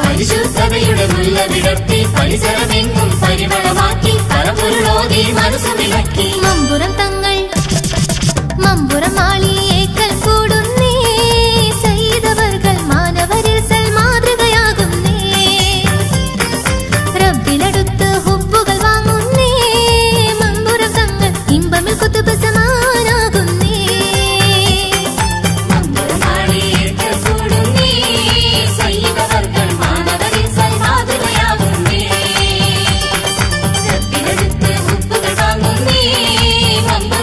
പരിശുദ്ധതയുടെ മുല്ല വിടർത്തി പരിസരമെങ്ങും പരിമളമാക്കി പരമ്പൊരുളോതി മനസ്സുമിളക്കി മമ്പുറം തങ്ങൾ മമ്പുറം മാളിയേക്കൽ കൂടുന്നേ ചെയ്തവർകൾ മാനവരിൽ സൽ മാതൃകയാകുന്നേ റബ്ബിനടുത്ത് ഹുബ്ബുകൾ വാങ്ങുന്നേ മമ്പുറം തങ്ങൾ ഇമ്പമിൽ കുത്തുബ് സമാനാകുന്നേ മമ്പുറമാളിയേക്കൽ കൂടുന്നേ ചെയ്തവർകൾ മാനവരിൽ സൽ മാതൃകയാകുന്നേ റബ്ബിനടുത്ത് ഹുബ്ബുകൾ വാങ്ങുന്നേ മമ്പുറം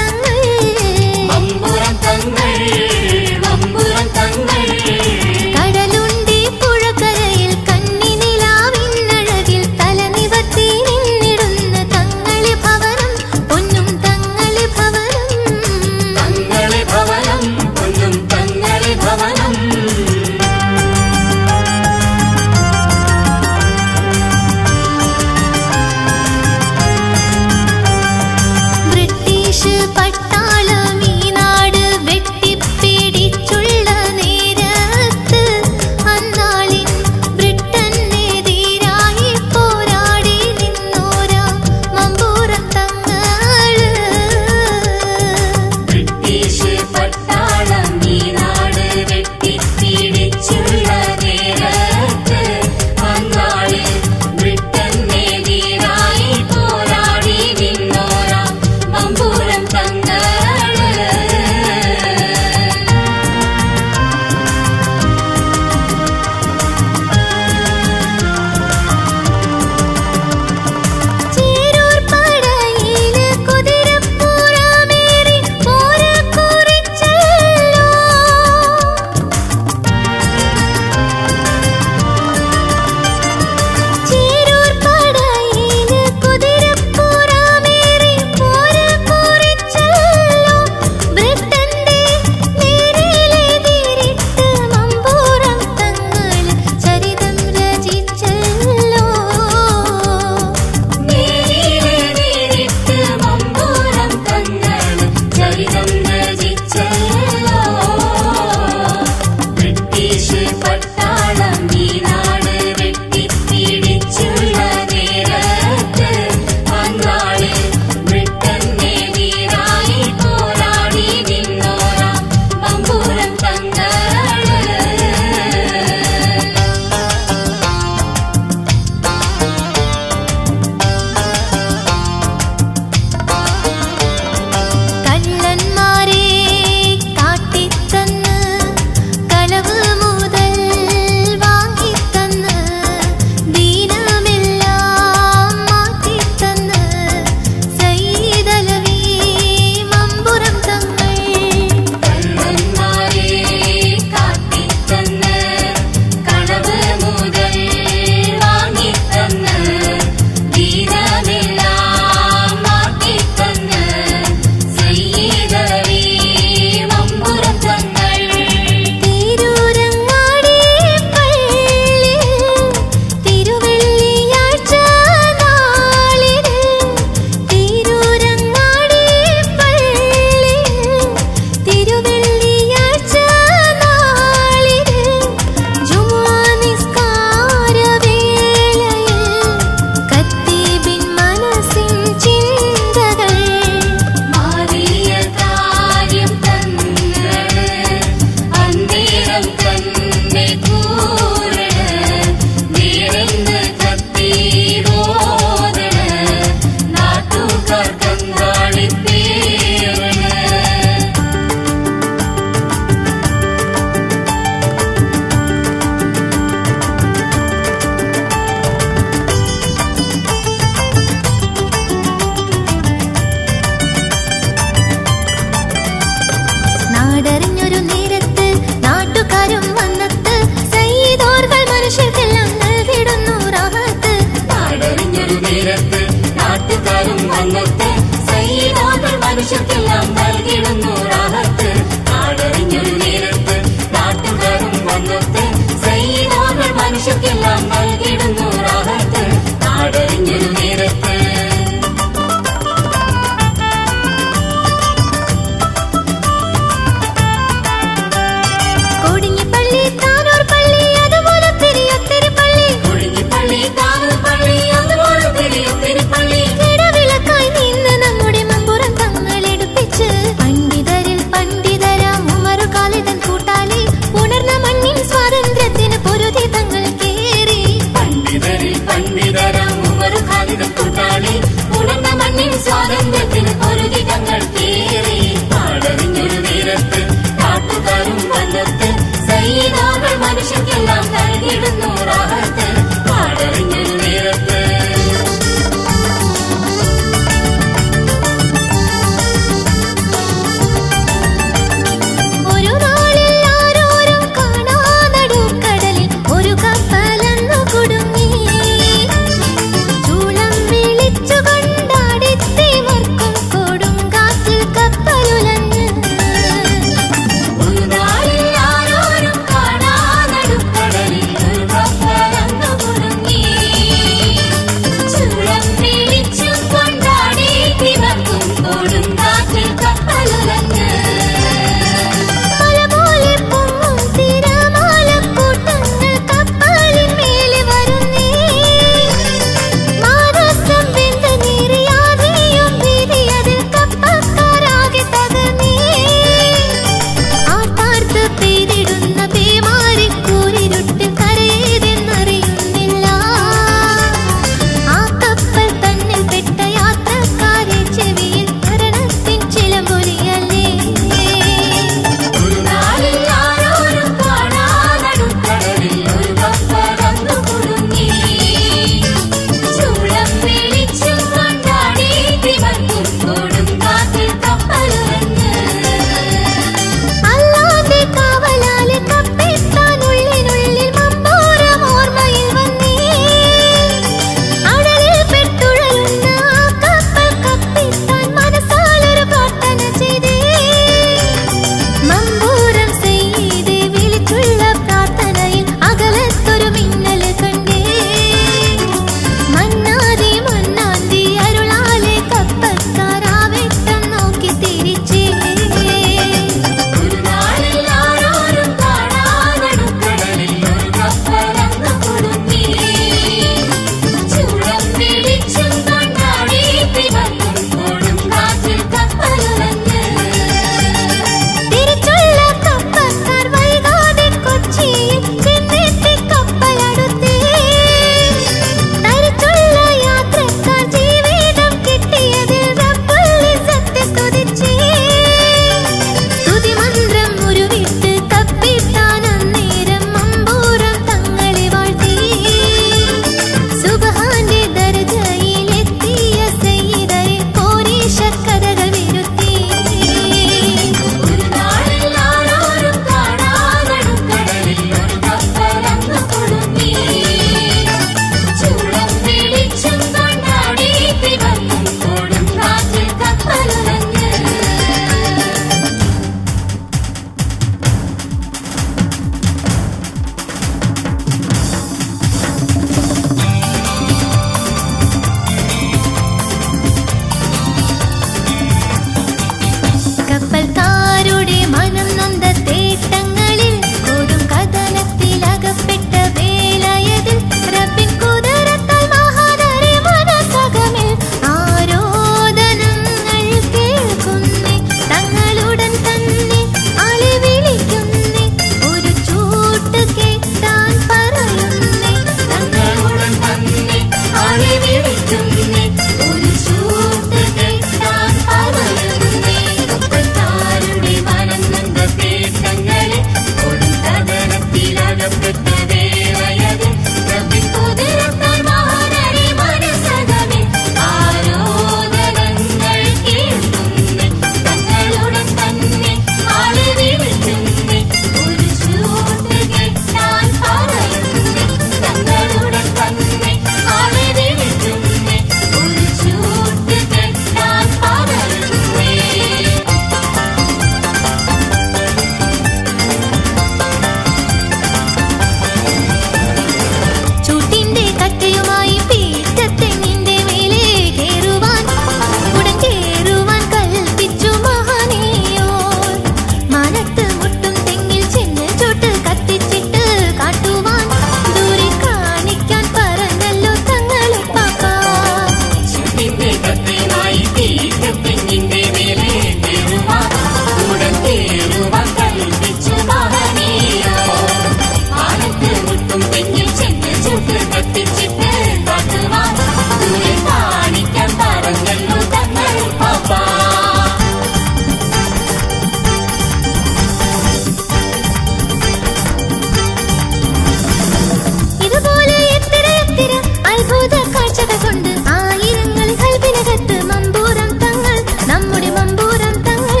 കൊണ്ട് ആയിരങ്ങളിൽ കൽവിനകത്ത് മമ്പൂരം തങ്ങൾ, നമ്മുടെ മമ്പൂരം തങ്ങൾ.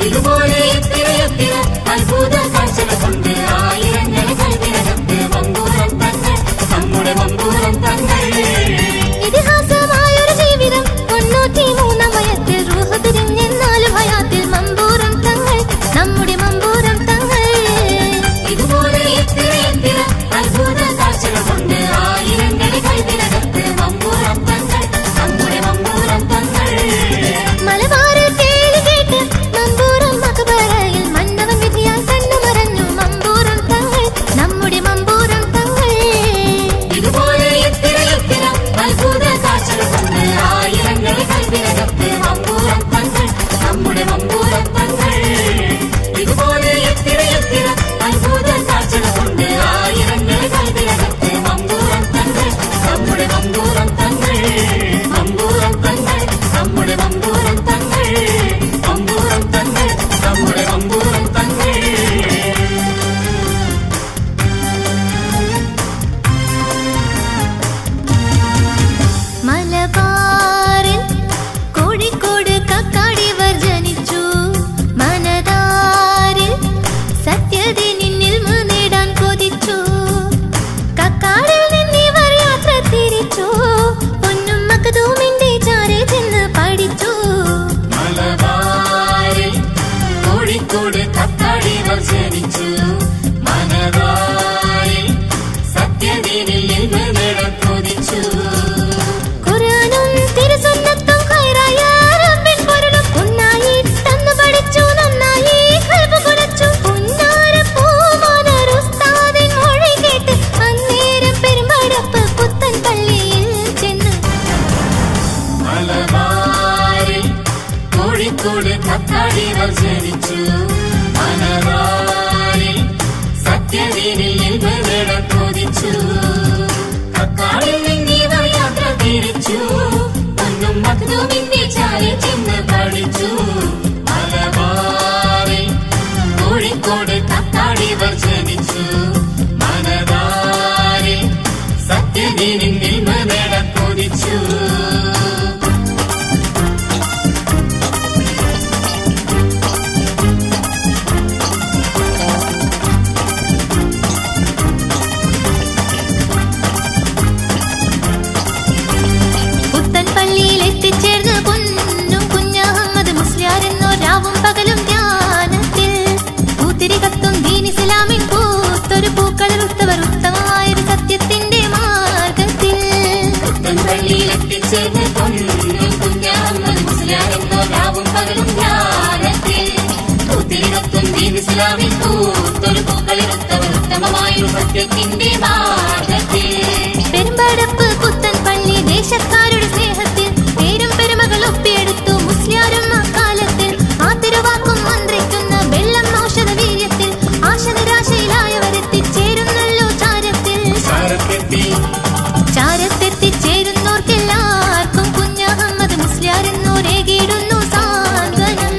ഇതുപോലെ എത്ര എത്ര അത്ഭുത കാഴ്ചകൾ കൊണ്ട് ആയിരങ്ങളിൽ കൽവിനകത്ത് മമ്പൂരം തങ്ങൾ, നമ്മുടെ മമ്പൂരം തങ്ങൾ. ഇതിഹാസമായൊരു ജീവിതം 93 വയസ്സിൽ റൂഹ് പിരിഞ്ഞെന്നാലും ഹയാത്തിൽ മമ്പൂരം തങ്ങൾ, നമ്മുടെ മമ്പൂരം തങ്ങൾ. ഇതുപോലെ എത്ര എത്ര അത്ഭുത കാഴ്ചകൾ കൊണ്ട് ആയിരങ്ങളിൽ കൽവിനകത്ത് മമ്പൂരം തങ്ങൾ, നമ്മുടെ മമ്പൂരം തങ്ങൾ. മലബാറിൽ കേളി കേട്ട് മമ്പൂരം മക്ബറയിൽ മന്നവൻ വിധിയാൽ കണ്ണു മറഞ്ഞു മമ്പൂരം തങ്ങൾ, നമ്മുടെ മമ്പൂരം തങ്ങൾ. ഇതുപോലെ എത്ര എത്ര അത്ഭുത കാഴ്ചകൾ കൊണ്ട് ആയിരങ്ങളിൽ കൽവിനകത്ത് മമ്പൂരം തങ്ങൾ, നമ്മുടെ മമ്പൂരം തങ്ങൾ. ഇതുപോലെ എത്ര എത്ര അത്ഭുത കാഴ്ചകൾ കൊണ്ട് ആയിരങ്ങളിൽ കൽവിനകത്ത് മമ്പൂരം തങ്ങൾ, നമ്മുടെ മമ്പൂരം തങ്ങൾ. മമ്പൂരം തങ്ങൾ, നമ്മുടെ മമ്പൂരം തങ്ങൾ. മമ്പൂരം തങ്ങൾ, നമ്മുടെ മമ്പൂരം തങ്ങൾ. മലബാറിൽ കോഴിക്കോട് കക്കാടിവർ ജനിച്ചു, മനതാരിൽ സത്യദിനിൽ നേടാൻ കൊതിച്ചു. കക്കാടിൽ നിന്നിവർ യാത്ര തിരിച്ചു, പൊന്നും മഖ്ദൂമിന്റെ ചാരെ ചെന്ന് പഠിച്ചു. മലബാറിൽ കോഴിക്കോട് കക്കാടിവർ ജനിച്ചു, മനതാരിൽ സത്യദീനിൽ നിന്ന് നേടാൻ കൊതിച്ചു. ഖുർആനും തിരുസുന്നത്തും ഖൈറായ റബ്ബിൻ പൊരുളും ഒന്നായി തന്നു പഠിച്ചു, നന്നായി ഖൽബ് കുലച്ചു. പുന്നാരപ്പൂമാനൊരു ഉസ്താദിൻ മൊഴി കേട്ട് അന്നേരം പെരുമ്പടപ്പ് പുത്തൻ പള്ളിയിൽ ചെന്ന്. മലബാറിൽ കോഴിക്കോട് കക്കാടിവർ ജനിച്ചു, മനതാരിൽ സത്യദീനിൽ നിന്ന് നേടാൻ കൊതിച്ചു. കക്കാടിൽ നിന്നിവർ യാത്ര തിരിച്ചു, പൊന്നും മഖ്ദൂമിന്റെ ചാരെ ചെന്ന് പഠിച്ചു. മലബാറിൽ കോഴിക്കോട് കക്കാടിവർ ജനിച്ചു, മനതാരിൽ സത്യദീനിൽ നിന്ന് നേടാൻ കൊതിച്ചു. പുത്തൻ പള്ളിയിൽ എത്തിച്ചേർന്ന് പൊന്നും കുഞ്ഞഹമ്മദ് മുസ്ലിയാർ എന്നോ രാവും പകലും ധ്യാനത്തിൽ. പൂത്തിരി കത്തും ദീൻ ഇസ്ലാമിൻ പൂത്തൊരു പൂക്കളറുത്തവർ ഉത്തമമായൊരു സത്യത്തിന്റെ മാർഗത്തിൽ. പുത്തൻ പള്ളിയിൽ എത്തിച്ചേർന്ന് പൊന്നും കുഞ്ഞഹമ്മദ് മുസ്ലിയാർ എന്നോ രാവും പകലും ധ്യാനത്തിൽ. പൂത്തിരി കത്തും ദീൻ ഇസ്ലാമിൻ പൂത്തൊരു പൂക്കളറുത്തവർ ഉത്തമമായൊരു സത്യത്തിന്റെ മാർഗത്തിൽ. പെരുമ്പടപ്പ് പുത്തൻ പള്ളി ദേശക്കാരുടെ സ്നേഹത്തിൽ പേരും പെരുമകൾ ഒപ്പിയെടുത്തു മുസ്ലിയാരും അക്കാലത്തിൽ. ആ തിരുവാക്കും മന്ത്രിക്കുന്ന വെള്ളം ഔഷധ വീര്യത്തിൽ ആശ നിരാശയിലായവരെത്തിച്ചേരുന്നല്ലോ ചാരത്തിൽ. ചാരത്തെത്തിച്ചേരുന്നോർക്കെല്ലാവർക്കും കുഞ്ഞഹമ്മദ് മുസ്ലിയാർ എന്നോരേകിടുന്നു സാന്ത്വനം.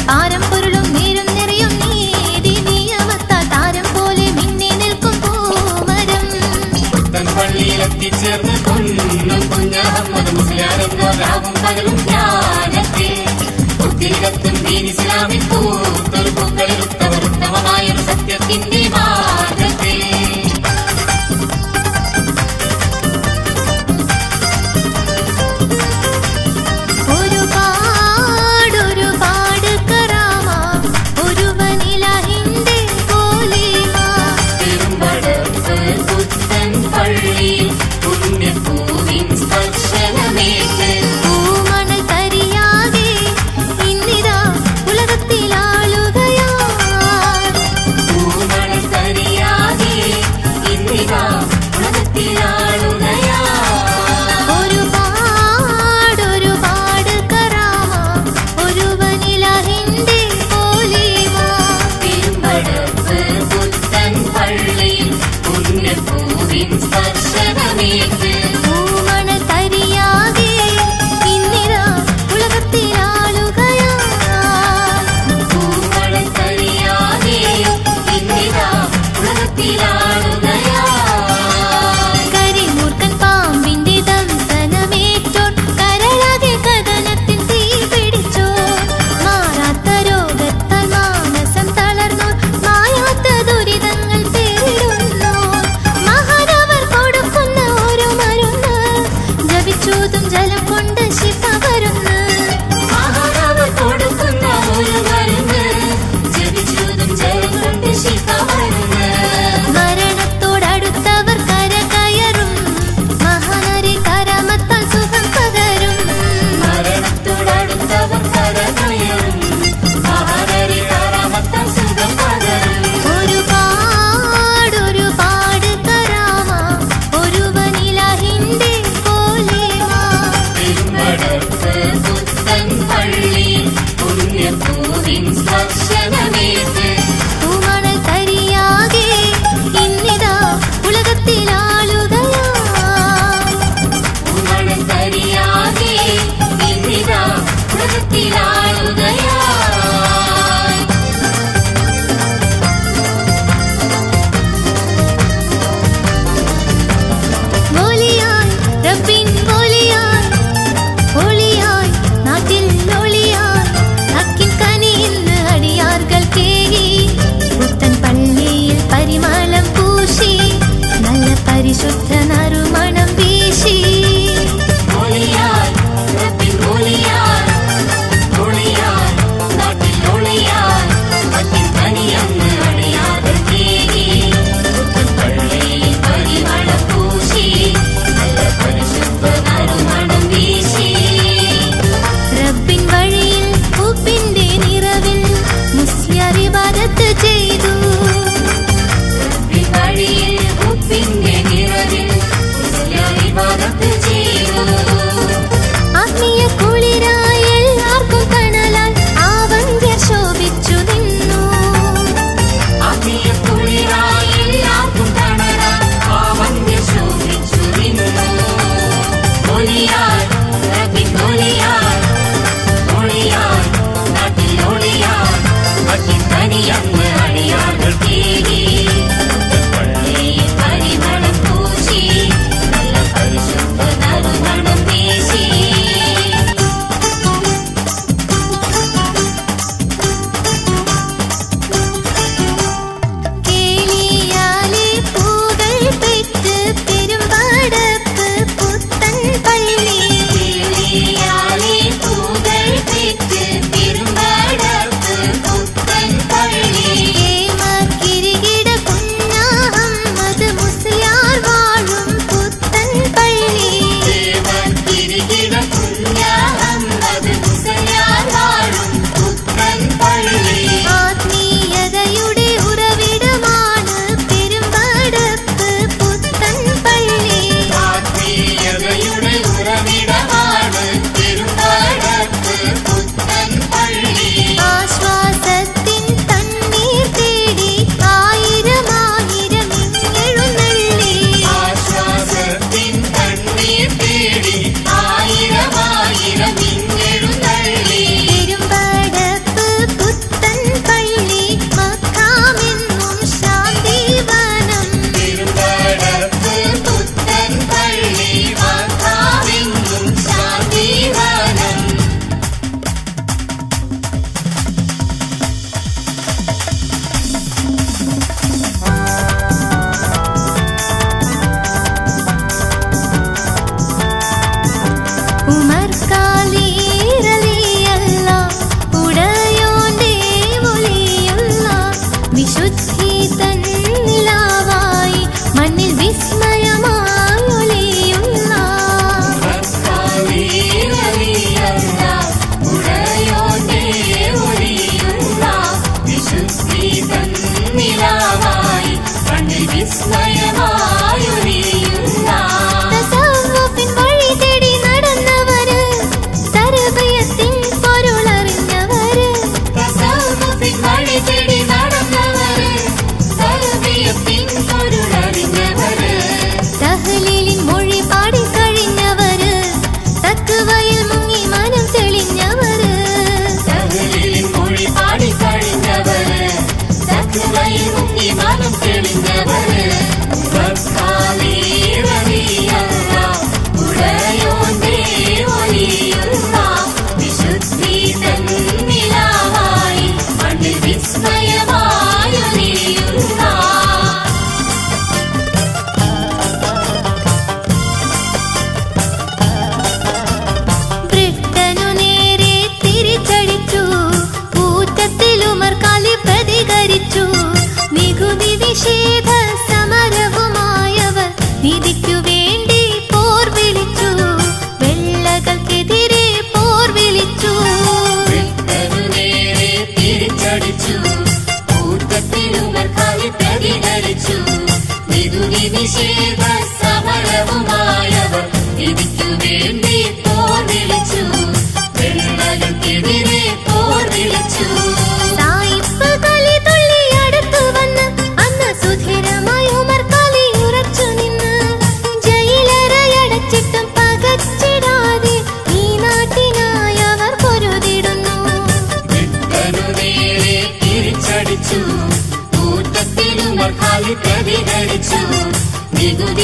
പാരം പൊരുളും നീരും നിറയും നീതി നിയമത്താൽ താരം പോലെ മിന്നി നിൽക്കും പൂമരം. പുത്തൻ പള്ളിയിൽ എത്തിച്ചേർന്ന് പൊന്നും കുഞ്ഞഹമ്മദ് മുസ്ലിയാർ എന്നോ രാവും പകലും ധ്യാനത്തിൽ. പൂത്തിരി കത്തും ദീൻ ഇസ്ലാമിൻ പൂത്തൊരു പൂക്കളിലുത്തവർ ഉത്തമമായൊരു സത്യത്തിന്റെ മാർഗത്തിൽ. ഒരുപാട് കറാമ ഒരുവനിലഹിന്റെ പോലീമ. പെരുമ്പടപ്പ് പുത്തൻ പള്ളിയിൽ പുണ്യപ്പൂവിൻ സ്പർശനമേറ്റ്. പൂമണൽ തരിയാതെ ഇന്നിതാ ഉലകത്തിലാളുകയാ. പൂമണൽ തരിയാതെ ഇന്നിതാ ഉലകത്തിലാളുകയാ. ഒരുപാട് കറാമ ഒരുവനിലഹിന്റെ പോലീമ. പെരുമ്പടപ്പ് പുത്തൻ പള്ളിയിൽ പുണ്യപ്പൂവിൻ സ്പർശനമേറ്റ്. പൂമണൽ തരിയാതെ ഇന്നിതാ ഉലകത്തിലാളുകയാ. പൂമണൽ തരിയാതെ ഇന്നിതാ ഉലകത്തിലാളുകയാ. കരിമൂർഖൻ പാമ്പിന്റെ ദംശ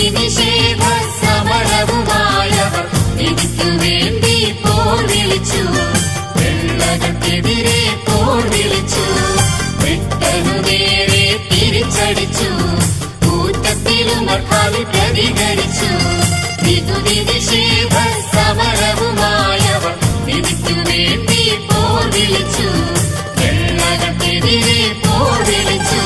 വിധി നിഷേധ സമരവുമായവർ വിധിക്കു വേണ്ടി പോർ വിളിച്ചു. വെള്ളകൾക്കെതിരെ പോർ വിളിച്ചു. ബ്രിട്ടനു നേരെ തിരിച്ചടിച്ചു. കൂട്ടത്തിലുമർ ഭാവി പ്രതികരിച്ചു. വിധി നിഷേധ സമരവുമായവർ വിധിക്കു വേണ്ടി പോർ വിളിച്ചു. വെള്ളകൾക്കെതിരെ പോർ വിളിച്ചു.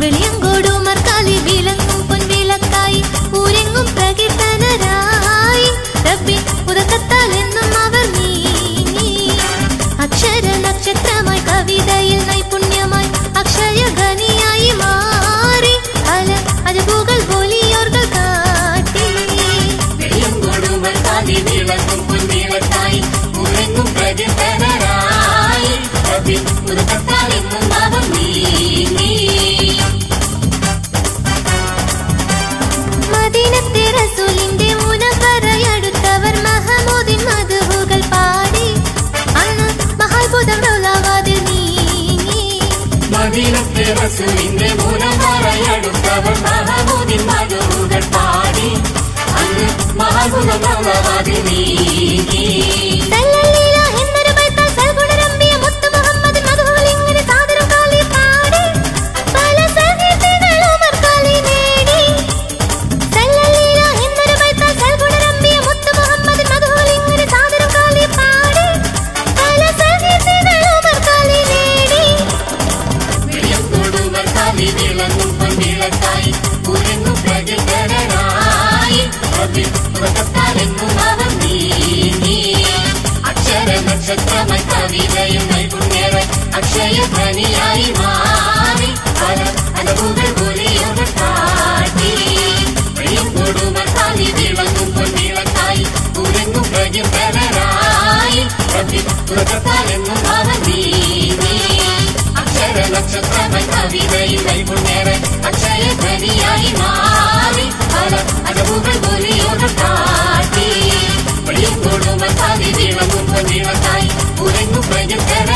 വെളിയങ്കോടുമർ കാലി വിലങ്ങും പൊൻവിളക്കായി ഊരെങ്ങും പ്രകീർത്തനരായി. റബ്ബിൻ ഉദകത്താൽ എന്നും അവർ നീങ്ങി. അക്ഷര നക്ഷത്രമായി കവിതയിൽ നൈപുണ്യമായി അക്ഷയഗനിയായി മാറി. പല അജബുകൾ പോലിയോർകൾ കാട്ടി. വെളിയങ്കോടുമർ കാലി വിളങ്ങും പൊൻവിളക്കായി ഊരെങ്ങും പ്രകീർത്തനരായി. റബ്ബിൻ ഉദകത്താൽ എന്നും അവർ നീങ്ങി. മദീനത്തെ റസൂലിന്റെ മുനവറയടുത്തവർ മഹമൂദിൻ മദ്ഹുകൾ പാടി. അന്ന് മഹാത്ഭുതം റൗളാവാതിൽ നീങ്ങി. മദീനത്തെ റസൂലിന്റെ മുനവറയടുത്തവർ മഹമൂദിൻ മദ്ഹുകൾ പാടി. അന്ന് മഹാത്ഭുതം റൗളാവാതിൽ നീങ്ങി. സല്ലല്ലാഹു എന്നൊരു ബൈത്താൽ സൽഗുണരമ്പിയ മുത്ത് മുഹമ്മദ് മദ്ഹുകൾ ഇങ്ങനെ സാദരം കാലി പാടി. പല സഹീതകളും അവർ കാലി നേടി. സല്ലല്ലാഹു എന്നൊരു ബൈത്താൽ സൽഗുണരമ്പിയ മുത്ത് മുഹമ്മദ് മദ്ഹുകൾ ഇങ്ങനെ സാദരം കാലി പാടി. പല സഹീതകളും അവർ കാലി നേടി. വെളിയങ്കോടുമർ കാലി വിളങ്ങും പൊൻവിളക്കായി ഊരെങ്ങും പ്രകീർത്തനരായി. റബ്ബിൻ ഉദകത്താൽ എന്നും അവർ നീങ്ങി. അക്ഷര നക്ഷത്രമായി കവിതയും നൈപുണ്യരായി അക്ഷയധനിയായി മാറി. പല അലവുകൾ പോലെയോർ കാട്ടി. വെളിയങ്കോടുമർ കാലി വിളങ്ങും പൊൻവിളക്കായി ഊരെങ്ങും പ്രകീർത്തനരായി. റബ്ബിൻ ഉദകത്താൽ എന്നും അവർ നീങ്ങി. അക്ഷര നക്ഷത്രമായി കവിതയും നൈപുണ്യരായി അക്ഷയധനിയായി മാറി. പല അലവുകൾ പോലെയോർ കാട്ടി. വെളിയങ്കോടുമർ കാലി വിളങ്ങും പൊൻവിളക്കായി ഊരെങ്ങും പ്രകീർത്തന